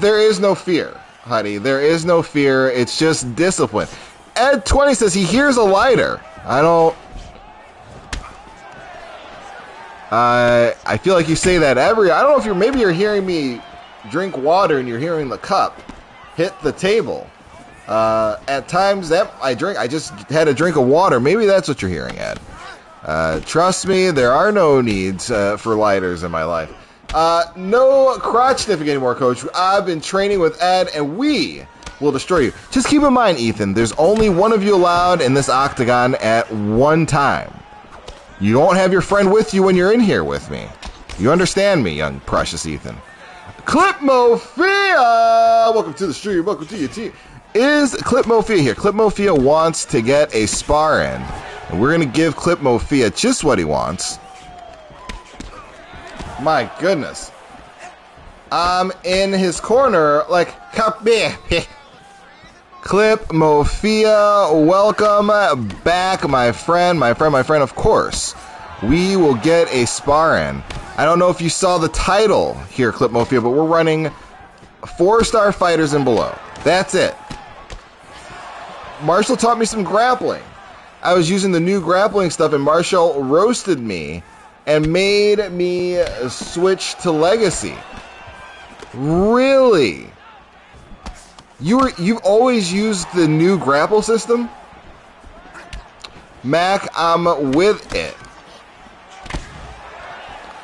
is no fear, Huddy. There is no fear. It's just discipline. Ed 20 says he hears a lighter. I feel like you say that I don't know if maybe you're hearing me drink water and you're hearing the cup hit the table. At times that I just had a drink of water. Maybe that's what you're hearing, Ed. Trust me, there are no needs for lighters in my life. No crotch sniffing anymore, Coach. I've been training with Ed, and we will destroy you. Just keep in mind, Ethan, there's only one of you allowed in this octagon at one time. You don't have your friend with you when you're in here with me. You understand me, young precious Ethan. Clipmofia! Welcome to the stream. Welcome to your team. Is Clipmofia here? Clipmofia wants to get a spar in, and we're going to give Clipmofia just what he wants. My goodness. I'm in his corner like, Clipmofia, welcome back, my friend. Of course, we will get a spar in. I don't know if you saw the title here, Clipmofia, but we're running 4-star fighters and below. That's it. Marshall taught me some grappling. I was using the new grappling stuff, and Marshall roasted me and made me switch to Legacy. Really? You've always used the new grapple system? Mac, I'm with it.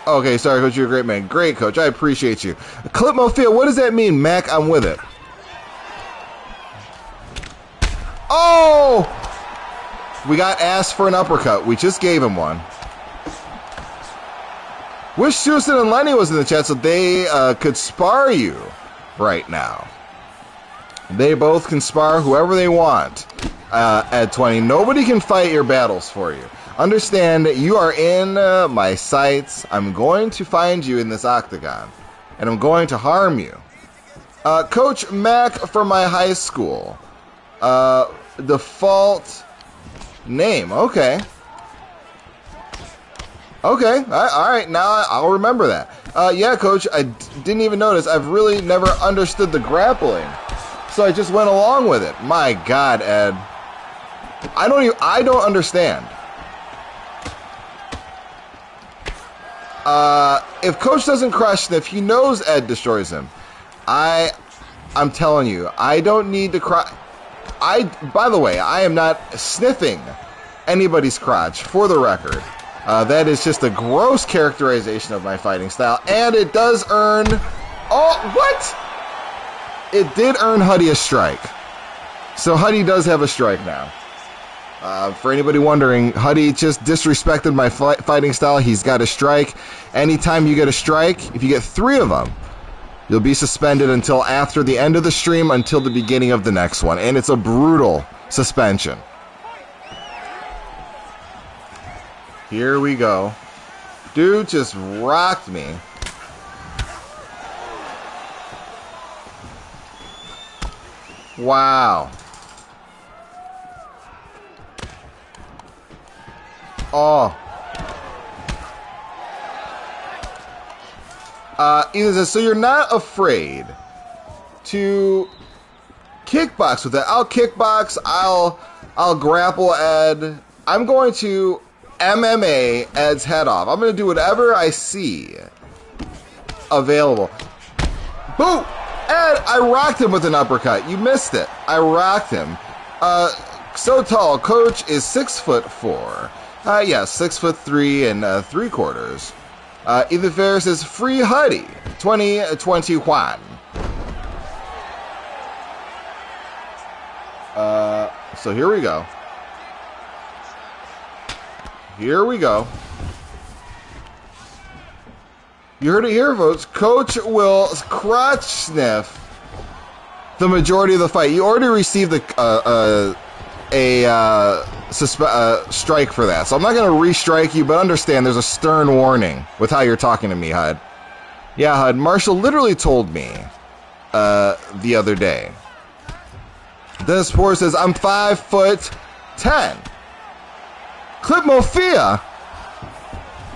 Okay, sorry, Coach, you're a great man. Great, Coach, I appreciate you. Clipmofia, what does that mean? Mac, I'm with it. Oh! We got asked for an uppercut. We just gave him one. Wish Susan and Lenny was in the chat so they could spar you right now. They both can spar whoever they want at 20. Nobody can fight your battles for you. Understand, you are in my sights. I'm going to find you in this octagon, and I'm going to harm you. Coach Mac from my high school. Default name. Okay. Okay. All right. Now I'll remember that. Yeah, Coach. I didn't even notice. I've really never understood the grappling, so I just went along with it. My God, Ed. I don't understand. If Coach doesn't crush sniff, he knows Ed destroys him. I'm telling you, I don't need to cry. By the way, I am not sniffing anybody's crotch, for the record. That is just a gross characterization of my fighting style, and it does earn... Oh, what? It did earn Huddy a strike. So Huddy does have a strike now. For anybody wondering, Huddy just disrespected my fighting style. He's got a strike. Anytime you get a strike, if you get 3 of them, you'll be suspended until after the end of the stream, until the beginning of the next one. And it's a brutal suspension. Here we go. Dude just rocked me. Wow. Oh. Ethan says, so you're not afraid to kickbox with that? I'll kickbox. I'll grapple Ed. I'm going to MMA Ed's head off. I'm going to do whatever I see available. Boo! Ed, I rocked him with an uppercut. You missed it. I rocked him. So tall. Coach is 6'4". Yeah, 6'3" and 3/4. Ethan Ferris is free Huddy 2021. So here we go. Here we go. You heard it here, folks. Coach will crotch sniff the majority of the fight. You already received a strike for that, so I'm not going to restrike you, but understand there's a stern warning with how you're talking to me, Hud. Yeah, Hud. Marshall literally told me the other day. Dennis Poor says, I'm 5'10". Clip Mofia.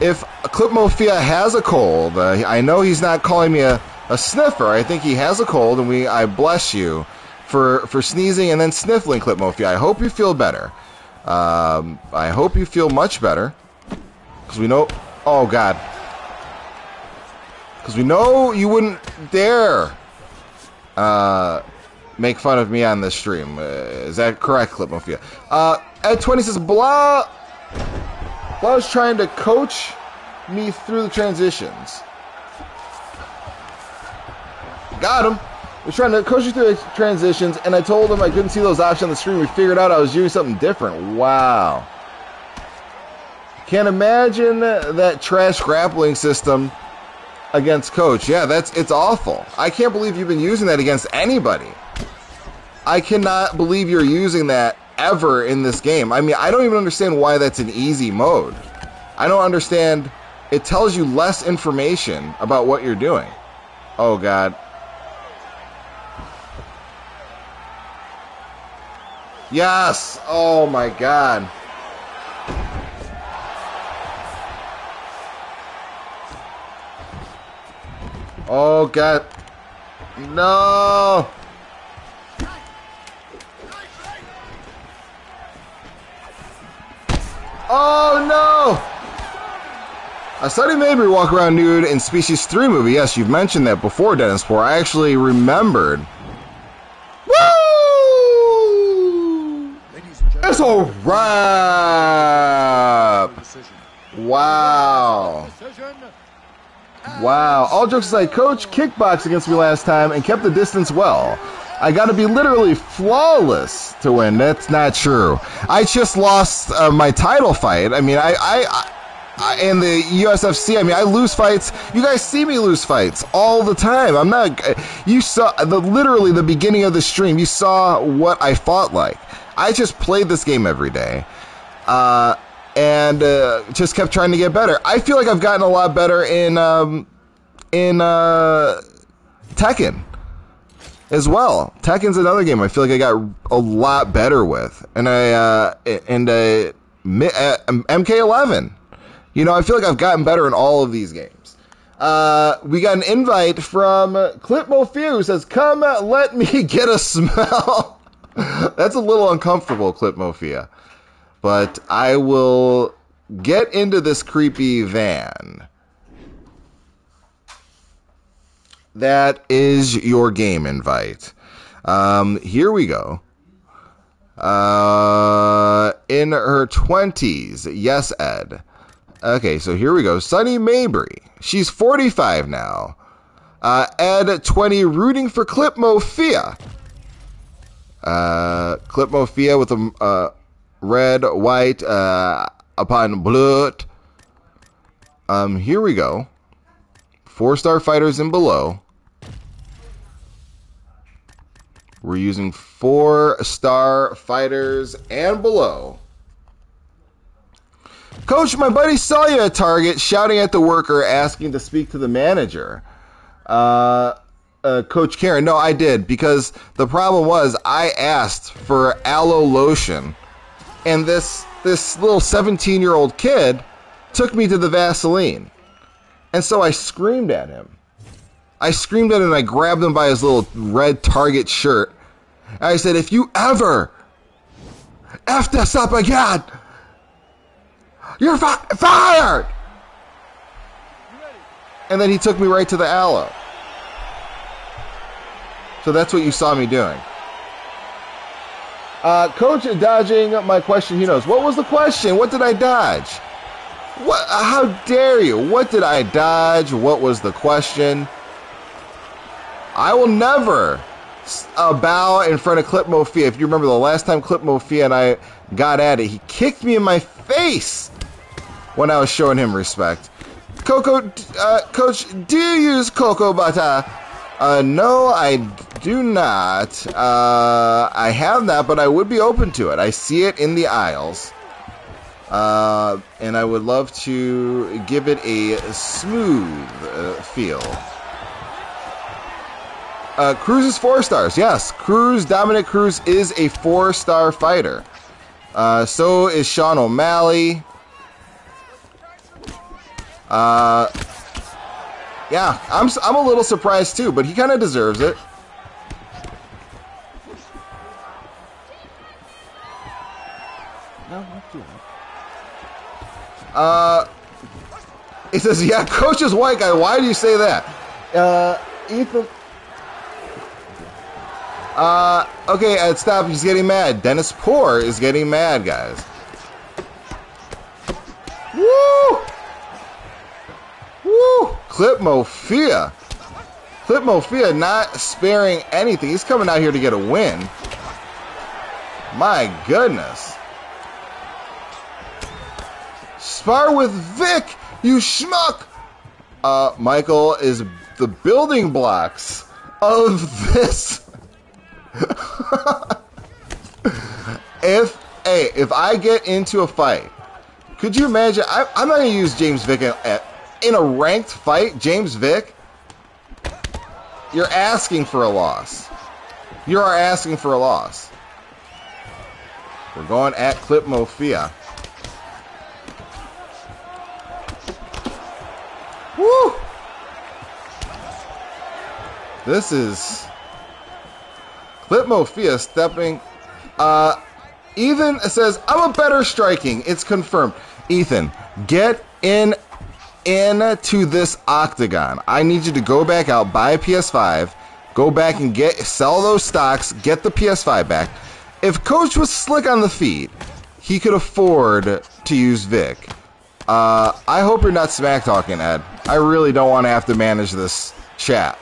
If Clip Mofia has a cold, I know he's not calling me a sniffer. I think he has a cold, and I bless you for sneezing and then sniffling, Clip Mofia. I hope you feel better. I hope you feel much better. Because we know... Oh, God. Because we know you wouldn't dare make fun of me on this stream. Is that correct, Clip Mofia? Ed20 says, Blah was trying to coach me through the transitions. Got him. He was trying to coach you through the transitions, and I told him I couldn't see those options on the screen. We figured out I was doing something different. Wow. Can't imagine that trash grappling system against Coach. Yeah, it's awful. I can't believe you've been using that against anybody. I cannot believe you're using that ever in this game. I mean, I don't even understand why that's an easy mode. I don't understand. It tells you less information about what you're doing. Oh, God. Yes! Oh, my God. Oh, God. No! Oh, no! I saw Sonny Mabry walk around nude in Species 3 movie. Yes, you've mentioned that before, Dennis Poor. I actually remembered. Woo! It's a wrap! Wow. Wow. All jokes aside, Coach kickboxed against me last time and kept the distance well. I got to be literally flawless to win. That's not true. I just lost my title fight. I mean, I in the USFC, I mean, I lose fights. You guys see me lose fights all the time. I'm not. You saw literally the beginning of the stream. You saw what I fought like. I just played this game every day, and just kept trying to get better. I feel like I've gotten a lot better in Tekken as well. Tekken's another game I feel like I got a lot better with, and MK11. You know, I feel like I've gotten better in all of these games. We got an invite from Clip Mofia who says, "Come, let me get a smell." That's a little uncomfortable, Clip Mofia, but I will get into this creepy van. That is your game invite. Here we go. In her 20s. Yes, Ed. Okay, so here we go. Sonny Mabry. She's 45 now. Ed 20 rooting for Clip Mofia. Clip Mofia with a red, white, upon blood. Here we go. 4-star fighters and below. We're using 4-star fighters and below. Coach, my buddy saw you at Target shouting at the worker asking to speak to the manager. Coach Karen, no, I did, because the problem was I asked for aloe lotion, and this little 17-year-old kid took me to the Vaseline. And so I screamed at him. I screamed at him and I grabbed him by his little red Target shirt. And I said, if you ever F this up again, you're fired! And then he took me right to the aloe. So that's what you saw me doing. Coach dodging my question, he knows. What was the question? What did I dodge? What? How dare you? What did I dodge? What was the question? I will never bow in front of Clip Mofia. If you remember the last time Clip Mofia and I got at it, he kicked me in my face when I was showing him respect. Coach, do you use cocoa butter? No, I do not. I have not, but I would be open to it. I see it in the aisles. And I would love to give it a smooth feel. Cruz is 4 stars. Yes, Dominic Cruz is a 4-star fighter. So is Sean O'Malley. Yeah, I'm a little surprised too, but he kind of deserves it. He says, yeah, Coach is white guy. Why do you say that? Ethan. Okay, stop. He's getting mad. Dennis Poor is getting mad, guys. Woo! Woo! Clip Mofia. Clip Mofia not sparing anything. He's coming out here to get a win. My goodness. Spar with Vic, you schmuck. Michael is the building blocks of this. If I get into a fight, could you imagine? I'm not going to use James Vick in a ranked fight. James Vick, you're asking for a loss. You are asking for a loss. We're going at Clip Mofia. Woo! This is Clip Mofia stepping. Ethan says, I'm a better striking. It's confirmed. Ethan, get into this octagon. I need you to go back out, buy a PS5, go back and sell those stocks, get the PS5 back. If Coach was slick on the feet, he could afford to use Vic. I hope you're not smack talking, Ed. I really don't want to have to manage this chat.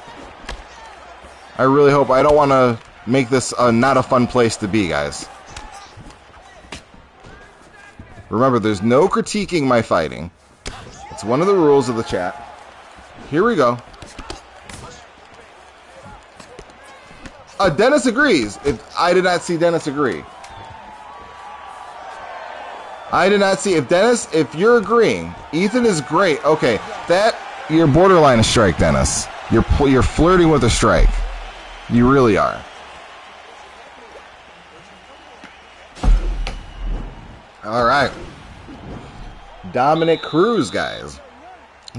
I really hope. I don't want to make this not a fun place to be, guys. Remember, there's no critiquing my fighting. It's one of the rules of the chat. Here we go. Dennis agrees. I did not see Dennis agree. I did not see. If you're agreeing, Ethan is great. Okay, you're borderline a strike, Dennis. You're flirting with a strike. You really are. All right. Dominic Cruz, guys.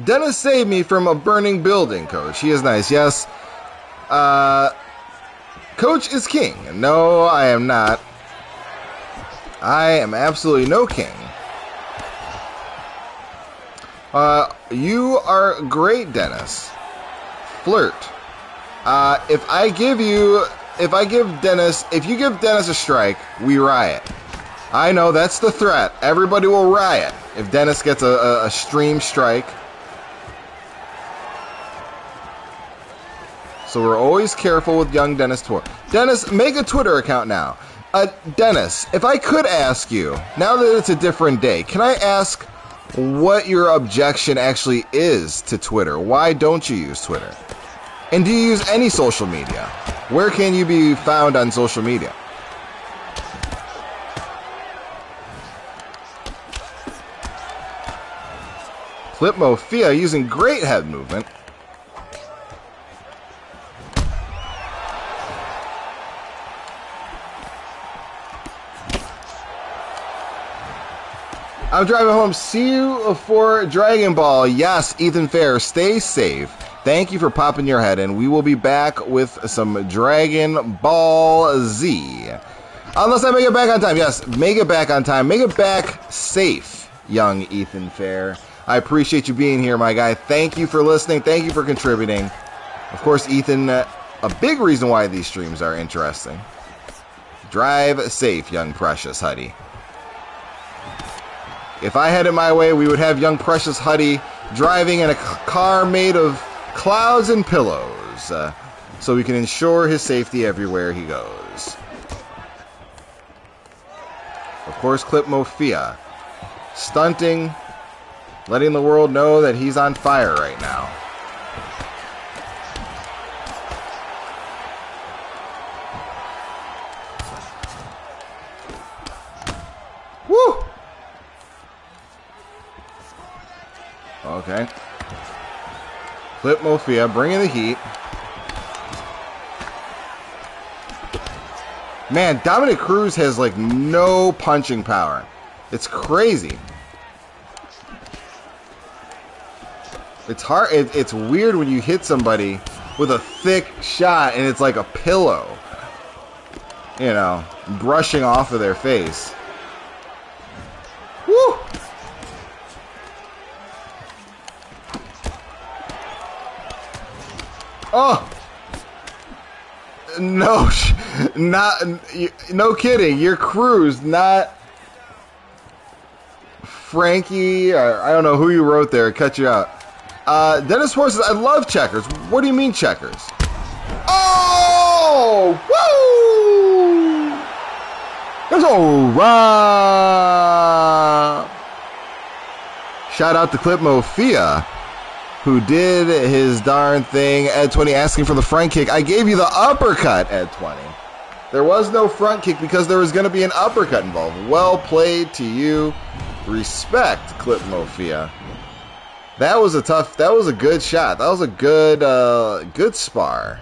Dennis saved me from a burning building, Coach. He is nice. Yes. Coach is king. No, I am not. I am absolutely no king. You are great, Dennis. Flirt. If you give Dennis a strike, we riot. I know, that's the threat. Everybody will riot if Dennis gets a stream strike. So we're always careful with young Dennis Tor. Dennis, make a Twitter account now. Dennis, if I could ask you, now that it's a different day, can I ask what your objection actually is to Twitter? Why don't you use Twitter? And do you use any social media? Where can you be found on social media? Clip Mofia using great head movement. I'm driving home. See you for Dragon Ball. Yes, Ethan Fair, stay safe. Thank you for popping your head in. We will be back with some Dragon Ball Z. Unless I make it back on time. Yes, make it back on time. Make it back safe, young Ethan Fair. I appreciate you being here, my guy. Thank you for listening. Thank you for contributing. Of course, Ethan, a big reason why these streams are interesting. Drive safe, young Precious Huddy. If I had it my way, we would have young Precious Huddy driving in a car made of clouds and pillows, so we can ensure his safety everywhere he goes. Of course, Clip Mofia, stunting, letting the world know that he's on fire right now. Woo! Okay. Clip Mofia bringing the heat. Man, Dominic Cruz has like no punching power. It's crazy. It's hard. It's weird when you hit somebody with a thick shot and it's like a pillow, you know, brushing off of their face. Woo! Oh! No, no kidding. You're Cruz, not Frankie. Or, I don't know who you wrote there. Cut you out. Dennis Horse says, I love checkers. What do you mean checkers? Oh! Woo! That's all right. Shout out to Clip Mofia, who did his darn thing. Ed 20 asking for the front kick. I gave you the uppercut, Ed 20. There was no front kick because there was going to be an uppercut involved. Well played to you. Respect, Clip Mofia. That was a good shot. That was a good spar.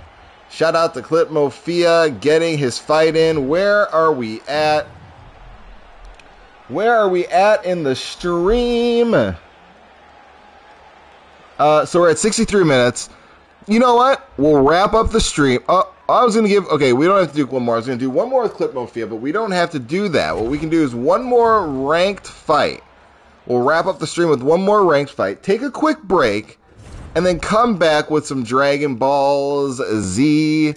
Shout out to Clip Mofia getting his fight in. Where are we at? Where are we at in the stream? So we're at 63 minutes. You know what? We'll wrap up the stream. I was going to give... Okay, we don't have to do one more. I was going to do one more with Clip Mofia, but we don't have to do that. What we can do is one more ranked fight. We'll wrap up the stream with one more ranked fight. Take a quick break, and then come back with some Dragon Balls Z.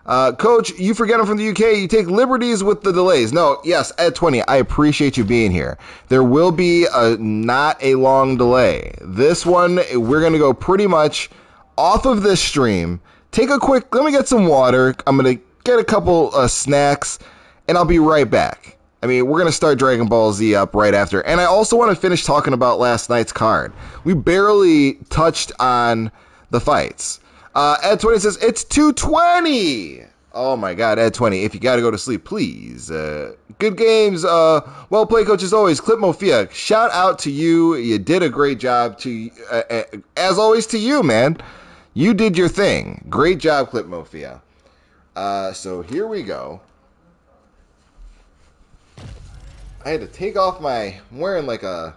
Coach, you forget I'm from the UK. You take liberties with the delays. No, yes, Ed 20, I appreciate you being here. There will be not a long delay. This one, we're going to go pretty much off of this stream. Take a quick, let me get some water. I'm going to get a couple snacks, and I'll be right back. I mean, we're going to start Dragon Ball Z up right after. And I also want to finish talking about last night's card. We barely touched on the fights. Ed 20 says, it's 2:20. Oh my God, Ed 20, if you got to go to sleep, please. Good games. Well played, coach, as always. Clip Mofia, shout out to you. You did a great job. As always, to you, man. You did your thing. Great job, Clip Mofia. So here we go. I had to take off I'm wearing like a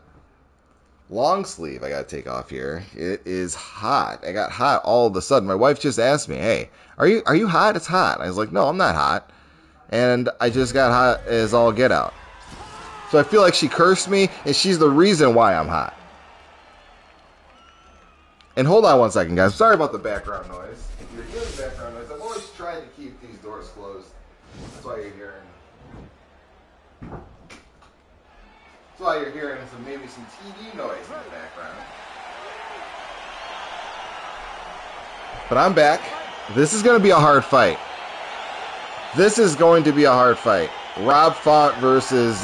long sleeve I got to take off here. It is hot. I got hot all of a sudden. My wife just asked me, hey, are you hot? It's hot. I was like, no, I'm not hot. And I just got hot as all get out. So I feel like she cursed me, and she's the reason why I'm hot. And hold on one second, guys. Sorry about the background noise. If you're hearing background noise, I'm always trying to keep these doors closed. That's why you're hearing. That's why you're hearing maybe some TV noise in the background. But I'm back. This is going to be a hard fight. This is going to be a hard fight. Rob Font versus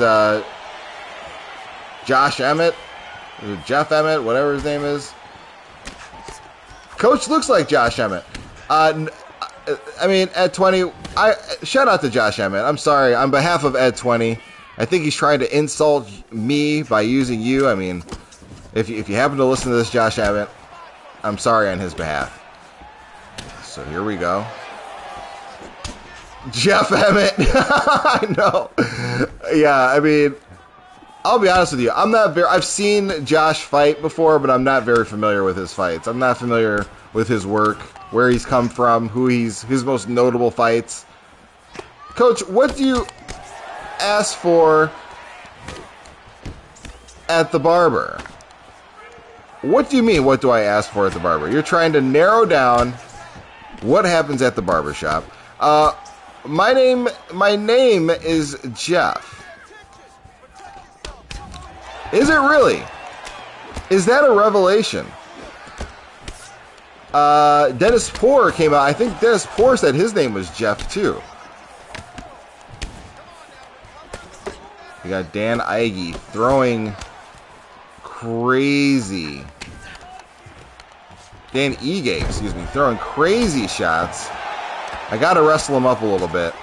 Josh Emmett. Jeff Emmett, whatever his name is. Coach looks like Josh Emmett. I mean, Ed 20, shout out to Josh Emmett. I'm sorry. On behalf of Ed 20, I think he's trying to insult me by using you. I mean, if you happen to listen to this, Josh Emmett, I'm sorry on his behalf. So here we go. Jeff Emmett. I know. Yeah, I mean, I'll be honest with you. I've seen Josh fight before, but I'm not very familiar with his fights. I'm not familiar with his work, where he's come from, his most notable fights. Coach, what do you ask for at the barber? What do you mean, what do I ask for at the barber? You're trying to narrow down what happens at the barber shop. My name is Jeff. Is it really? Is that a revelation? Dennis Poor came out. I think Dennis Poor said his name was Jeff, too. We got Dan Ige throwing crazy. Dan Ige, excuse me, throwing crazy shots. I got to wrestle him up a little bit.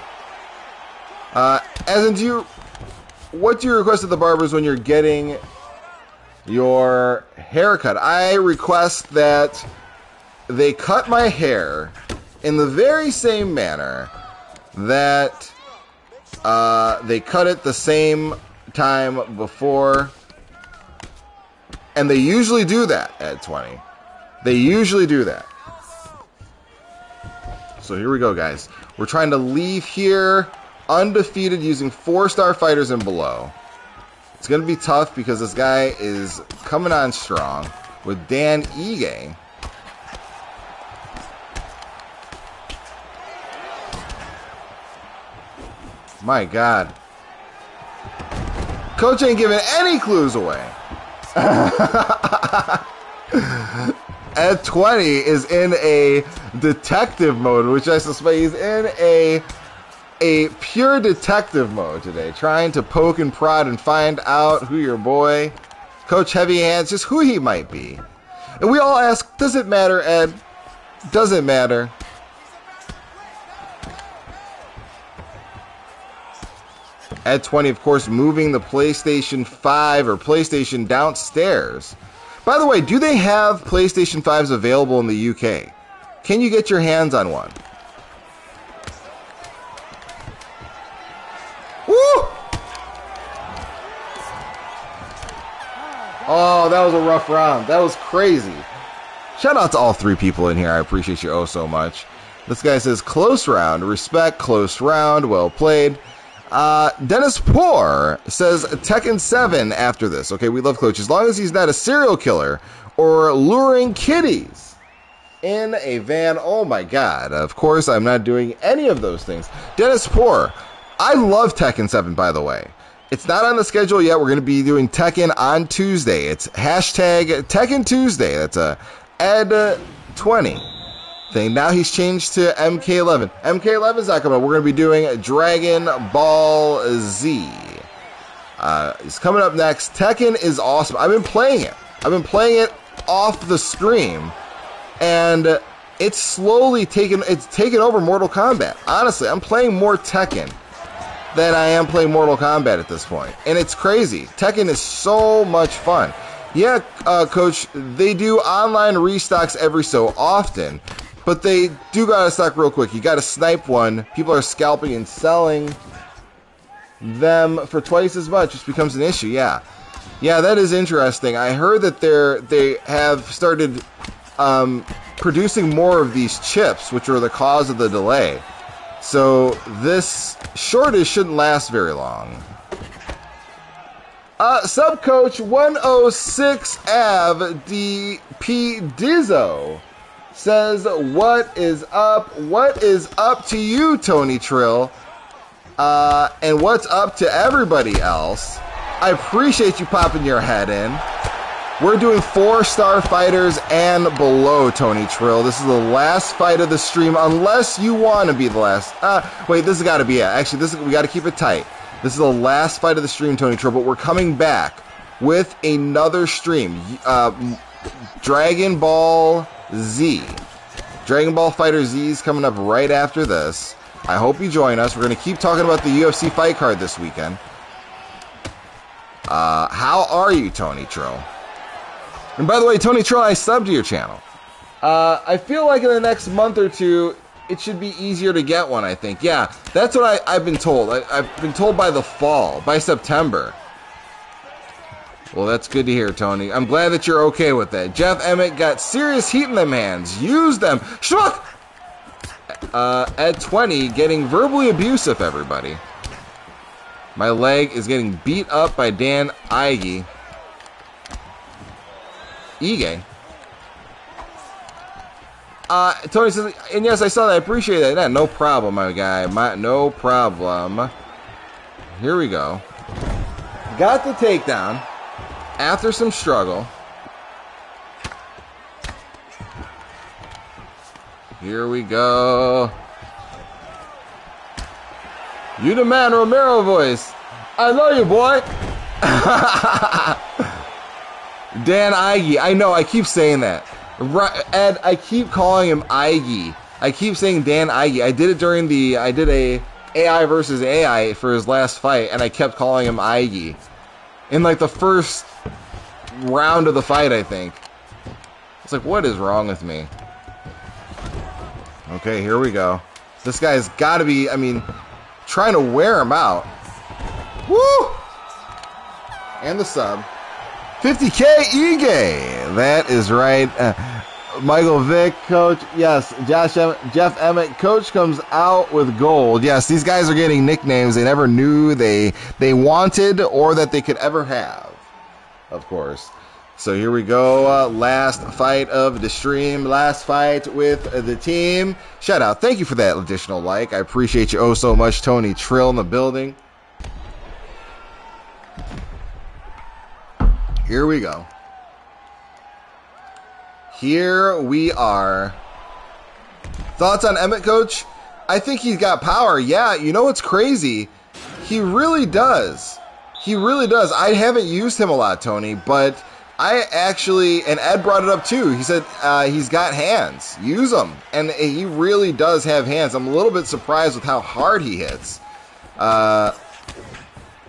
As in, what do you request of the barbers when you're getting your haircut? I request that they cut my hair in the very same manner that they cut it the same time before. And they usually do that at 20. They usually do that. So here we go, guys. We're trying to leave here undefeated using 4-star fighters and below. It's going to be tough because this guy is coming on strong with Dan Ige. My God. Coach ain't giving any clues away. Ed 20 is in a detective mode, which I suspect he's in a pure detective mode today, trying to poke and prod and find out who your boy, Coach Heavy Hands, just who he might be. And we all ask, does it matter, Ed? Does it matter? Ed 20, of course, moving the PlayStation 5 or PlayStation downstairs. By the way, do they have PlayStation 5s available in the UK? Can you get your hands on one? Woo! Oh, that was a rough round. That was crazy. Shout out to all 3 people in here. I appreciate you oh so much. This guy says, close round. Respect, close round. Well played. Dennis Poor says Tekken 7 after this. Okay, we love Coach. As long as he's not a serial killer or luring kiddies in a van. Oh my God. Of course, I'm not doing any of those things. Dennis Poor. I love Tekken 7, by the way. It's not on the schedule yet. We're going to be doing Tekken on Tuesday. It's hashtag Tekken Tuesday. That's a Ed20 thing. Now he's changed to MK11. MK11's not coming up. We're going to be doing Dragon Ball Z. It's coming up next. Tekken is awesome. I've been playing it. I've been playing it off the stream, and it's slowly taken over Mortal Kombat. Honestly, I'm playing more Tekken than I am playing Mortal Kombat at this point. And it's crazy. Tekken is so much fun. Yeah, Coach, they do online restocks every so often, but they do gotta stock real quick. You gotta snipe one. People are scalping and selling them for twice as much, which becomes an issue. Yeah, that is interesting. I heard that they have started producing more of these chips, which are the cause of the delay. So this shortage shouldn't last very long. Subcoach 106 Av DP Dizzo says, what is up? What is up to you, Tony Trill? And what's up to everybody else? I appreciate you popping your head in. We're doing 4-star fighters and below, Tony Trill. This is the last fight of the stream, unless you want to be the last. Wait, this has got to be it. Actually, we got to keep it tight. This is the last fight of the stream, Tony Trill, but we're coming back with another stream. Dragon Ball Z. Dragon Ball Fighter Z is coming up right after this. I hope you join us. We're going to keep talking about the UFC fight card this weekend. How are you, Tony Trill? And by the way, Tony Trill, I subbed to your channel. I feel like in the next month or two, it should be easier to get one, I think. Yeah, that's what I've been told. I've been told by the fall, by September. Well, that's good to hear, Tony. I'm glad that you're okay with that. Jeff Emmett got serious heat in them hands. Use them. Schmuck! At 20, getting verbally abusive, everybody. My leg is getting beat up by Dan Ige. Tony says, and yes, I saw that. I appreciate that. Yeah, no problem, my guy. No problem. Here we go. Got the takedown after some struggle. Here we go. You the man, Romero voice. I love you, boy. Dan Ige. I know, I keep saying that. Ed, I keep calling him Ige. I keep saying Dan Ige. I did it during I did a AI versus AI for his last fight, and I kept calling him Ige. In like the first round of the fight, I think. It's like, what is wrong with me? Okay, here we go. This guy's got to be, I mean, trying to wear him out. Woo! And the sub. 50K Ige. That is right. Michael Vick, coach. Yes, Jeff Emmett, coach comes out with gold. Yes, these guys are getting nicknames they never knew they wanted or that they could ever have. Of course. So here we go. Last fight of the stream. Last fight with the team. Shout out. Thank you for that additional like. I appreciate you oh so much. Tony Trill in the building. Here we go. Here we are. Thoughts on Emmett, coach? I think he's got power. Yeah, you know what's crazy? He really does. He really does. I haven't used him a lot, Tony, but I actually, and Ed brought it up too. He said he's got hands. Use them. And he really does have hands. I'm a little bit surprised with how hard he hits.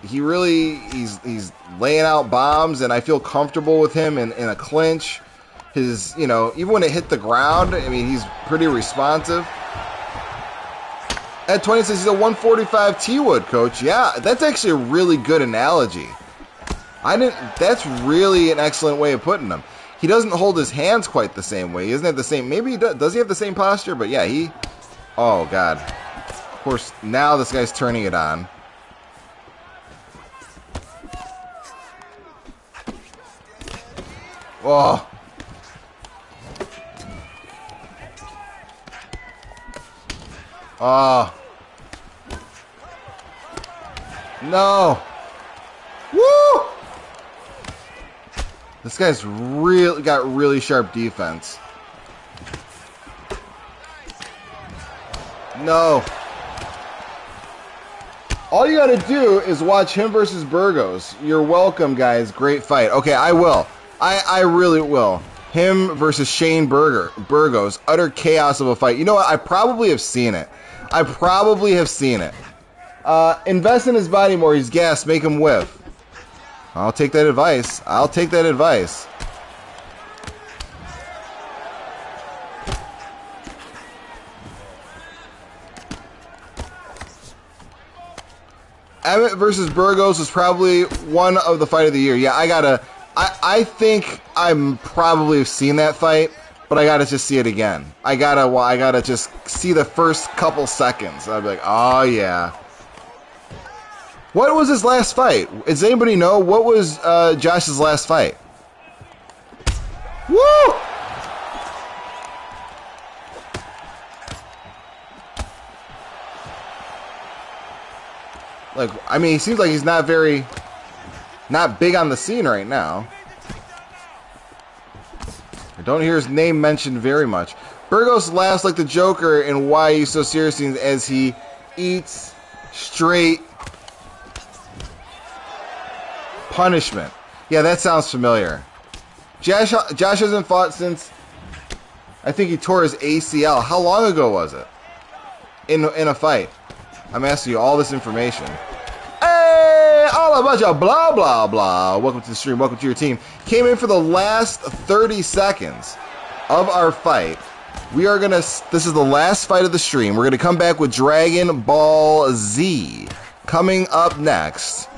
He's laying out bombs, and I feel comfortable with him in a clinch. His, you know, even when it hit the ground, I mean, he's pretty responsive. Ed 20 says he's a 145 T-Wood, coach. Yeah, that's actually a really good analogy. That's really an excellent way of putting him. He doesn't hold his hands quite the same way. He doesn't have the same, maybe he does. Does he have the same posture? But yeah, oh God. Of course, now this guy's turning it on. Oh. Oh. No. Woo! This guy's got really sharp defense. No. All you gotta do is watch him versus Burgos. You're welcome, guys. Great fight. Okay, I will. I really will. Him versus Shane Burgos. Utter chaos of a fight. You know what? I probably have seen it. Invest in his body more. He's gassed. Make him whiff. I'll take that advice. Emmett versus Burgos is probably one of the fight of the year. Yeah, I think I'm probably have seen that fight, but I gotta just see it again. I gotta just see the first couple seconds. I'd be like, oh yeah. What was his last fight? Does anybody know? What was Josh's last fight? Woo! Like, I mean, he seems like he's not big on the scene right now. I don't hear his name mentioned very much. Burgos laughs like the Joker in Why He's So Serious as he eats straight punishment. Yeah, that sounds familiar. Josh hasn't fought since, I think he tore his ACL. How long ago was it? In a fight. I'm asking you all this information. Hey, all about you, blah, blah, blah. Welcome to the stream. Welcome to your team. Came in for the last 30 seconds of our fight. This is the last fight of the stream. We're going to come back with Dragon Ball Z. Coming up next.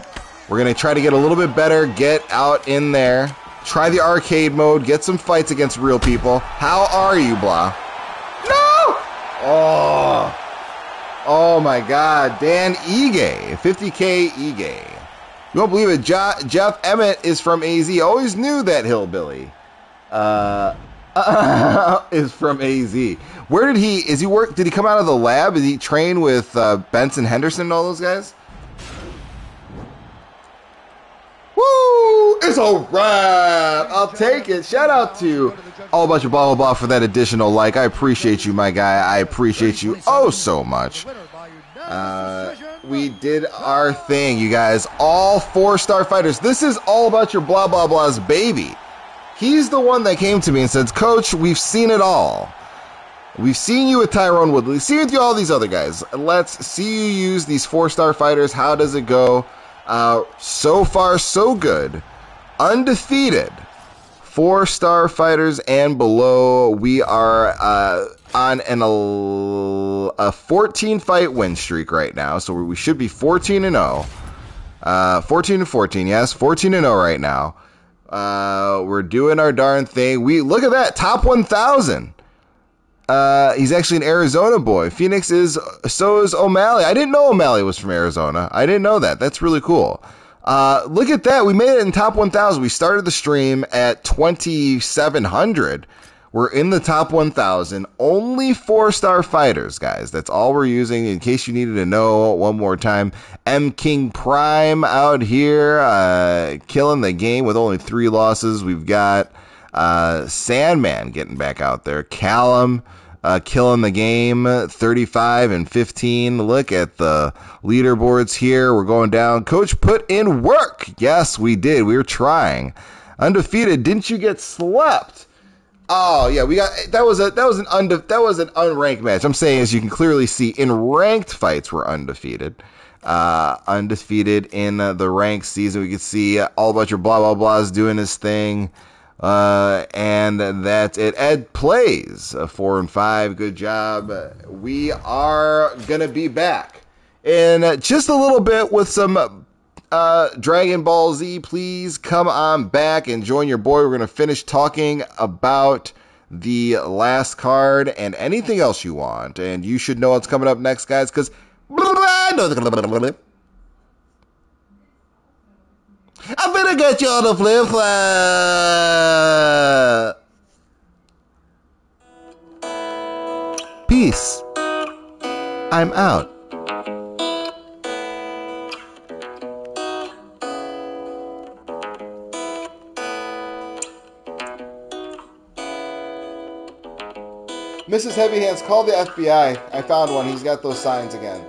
We're going to try to get a little bit better, get out in there, try the arcade mode, get some fights against real people. How are you, Blah? No! Oh my God. Dan Ige, 50K Ige. You won't believe it. Jeff Emmett is from AZ. Always knew that hillbilly. Is from AZ. Where did he work? Did he come out of the lab? Did he train with Benson Henderson and all those guys? Woo! It's a wrap! I'll take it. Shout out to all bunch of blah blah blah for that additional like. I appreciate you, my guy. I appreciate you oh so much. We did our thing, you guys. All 4-star fighters. This is all about your blah blah blah's baby. He's the one that came to me and said, Coach, we've seen it all. We've seen you with Tyrone Woodley. Seen with you all these other guys. Let's see you use these 4-star fighters. How does it go? So far, so good. Undefeated. 4-star fighters and below. We are on a 14-fight win streak right now. So we should be 14-0. 14-14, yes. 14-0 right now. We're doing our darn thing. Look at that, top 1,000. He's actually an Arizona boy. Phoenix so is O'Malley. I didn't know O'Malley was from Arizona. I didn't know that. That's really cool. Look at that. We made it in top 1,000. We started the stream at 2,700. We're in the top 1,000. Only 4-star fighters, guys. That's all we're using. In case you needed to know one more time, M King Prime out here, killing the game with only 3 losses. We've got Sandman getting back out there. Callum killing the game, 35-15. Look at the leaderboards here. We're going down. Coach put in work. Yes, we did. We were trying. Undefeated. Didn't you get slept? Oh yeah, that was an unranked match. I'm saying, as you can clearly see, in ranked fights we're undefeated. Undefeated in the ranked season. We can see all about your blah blah blahs doing his thing. And that's it. Ed plays 4 and 5. Good job. We are gonna be back in just a little bit with some Dragon Ball Z. Please come on back and join your boy. We're gonna finish talking about the last card and anything else you want. And you should know what's coming up next, guys, because I'm gonna get you on the flip flop. Peace. I'm out. Mrs. Heavy Hands, call the FBI. I found one. He's got those signs again.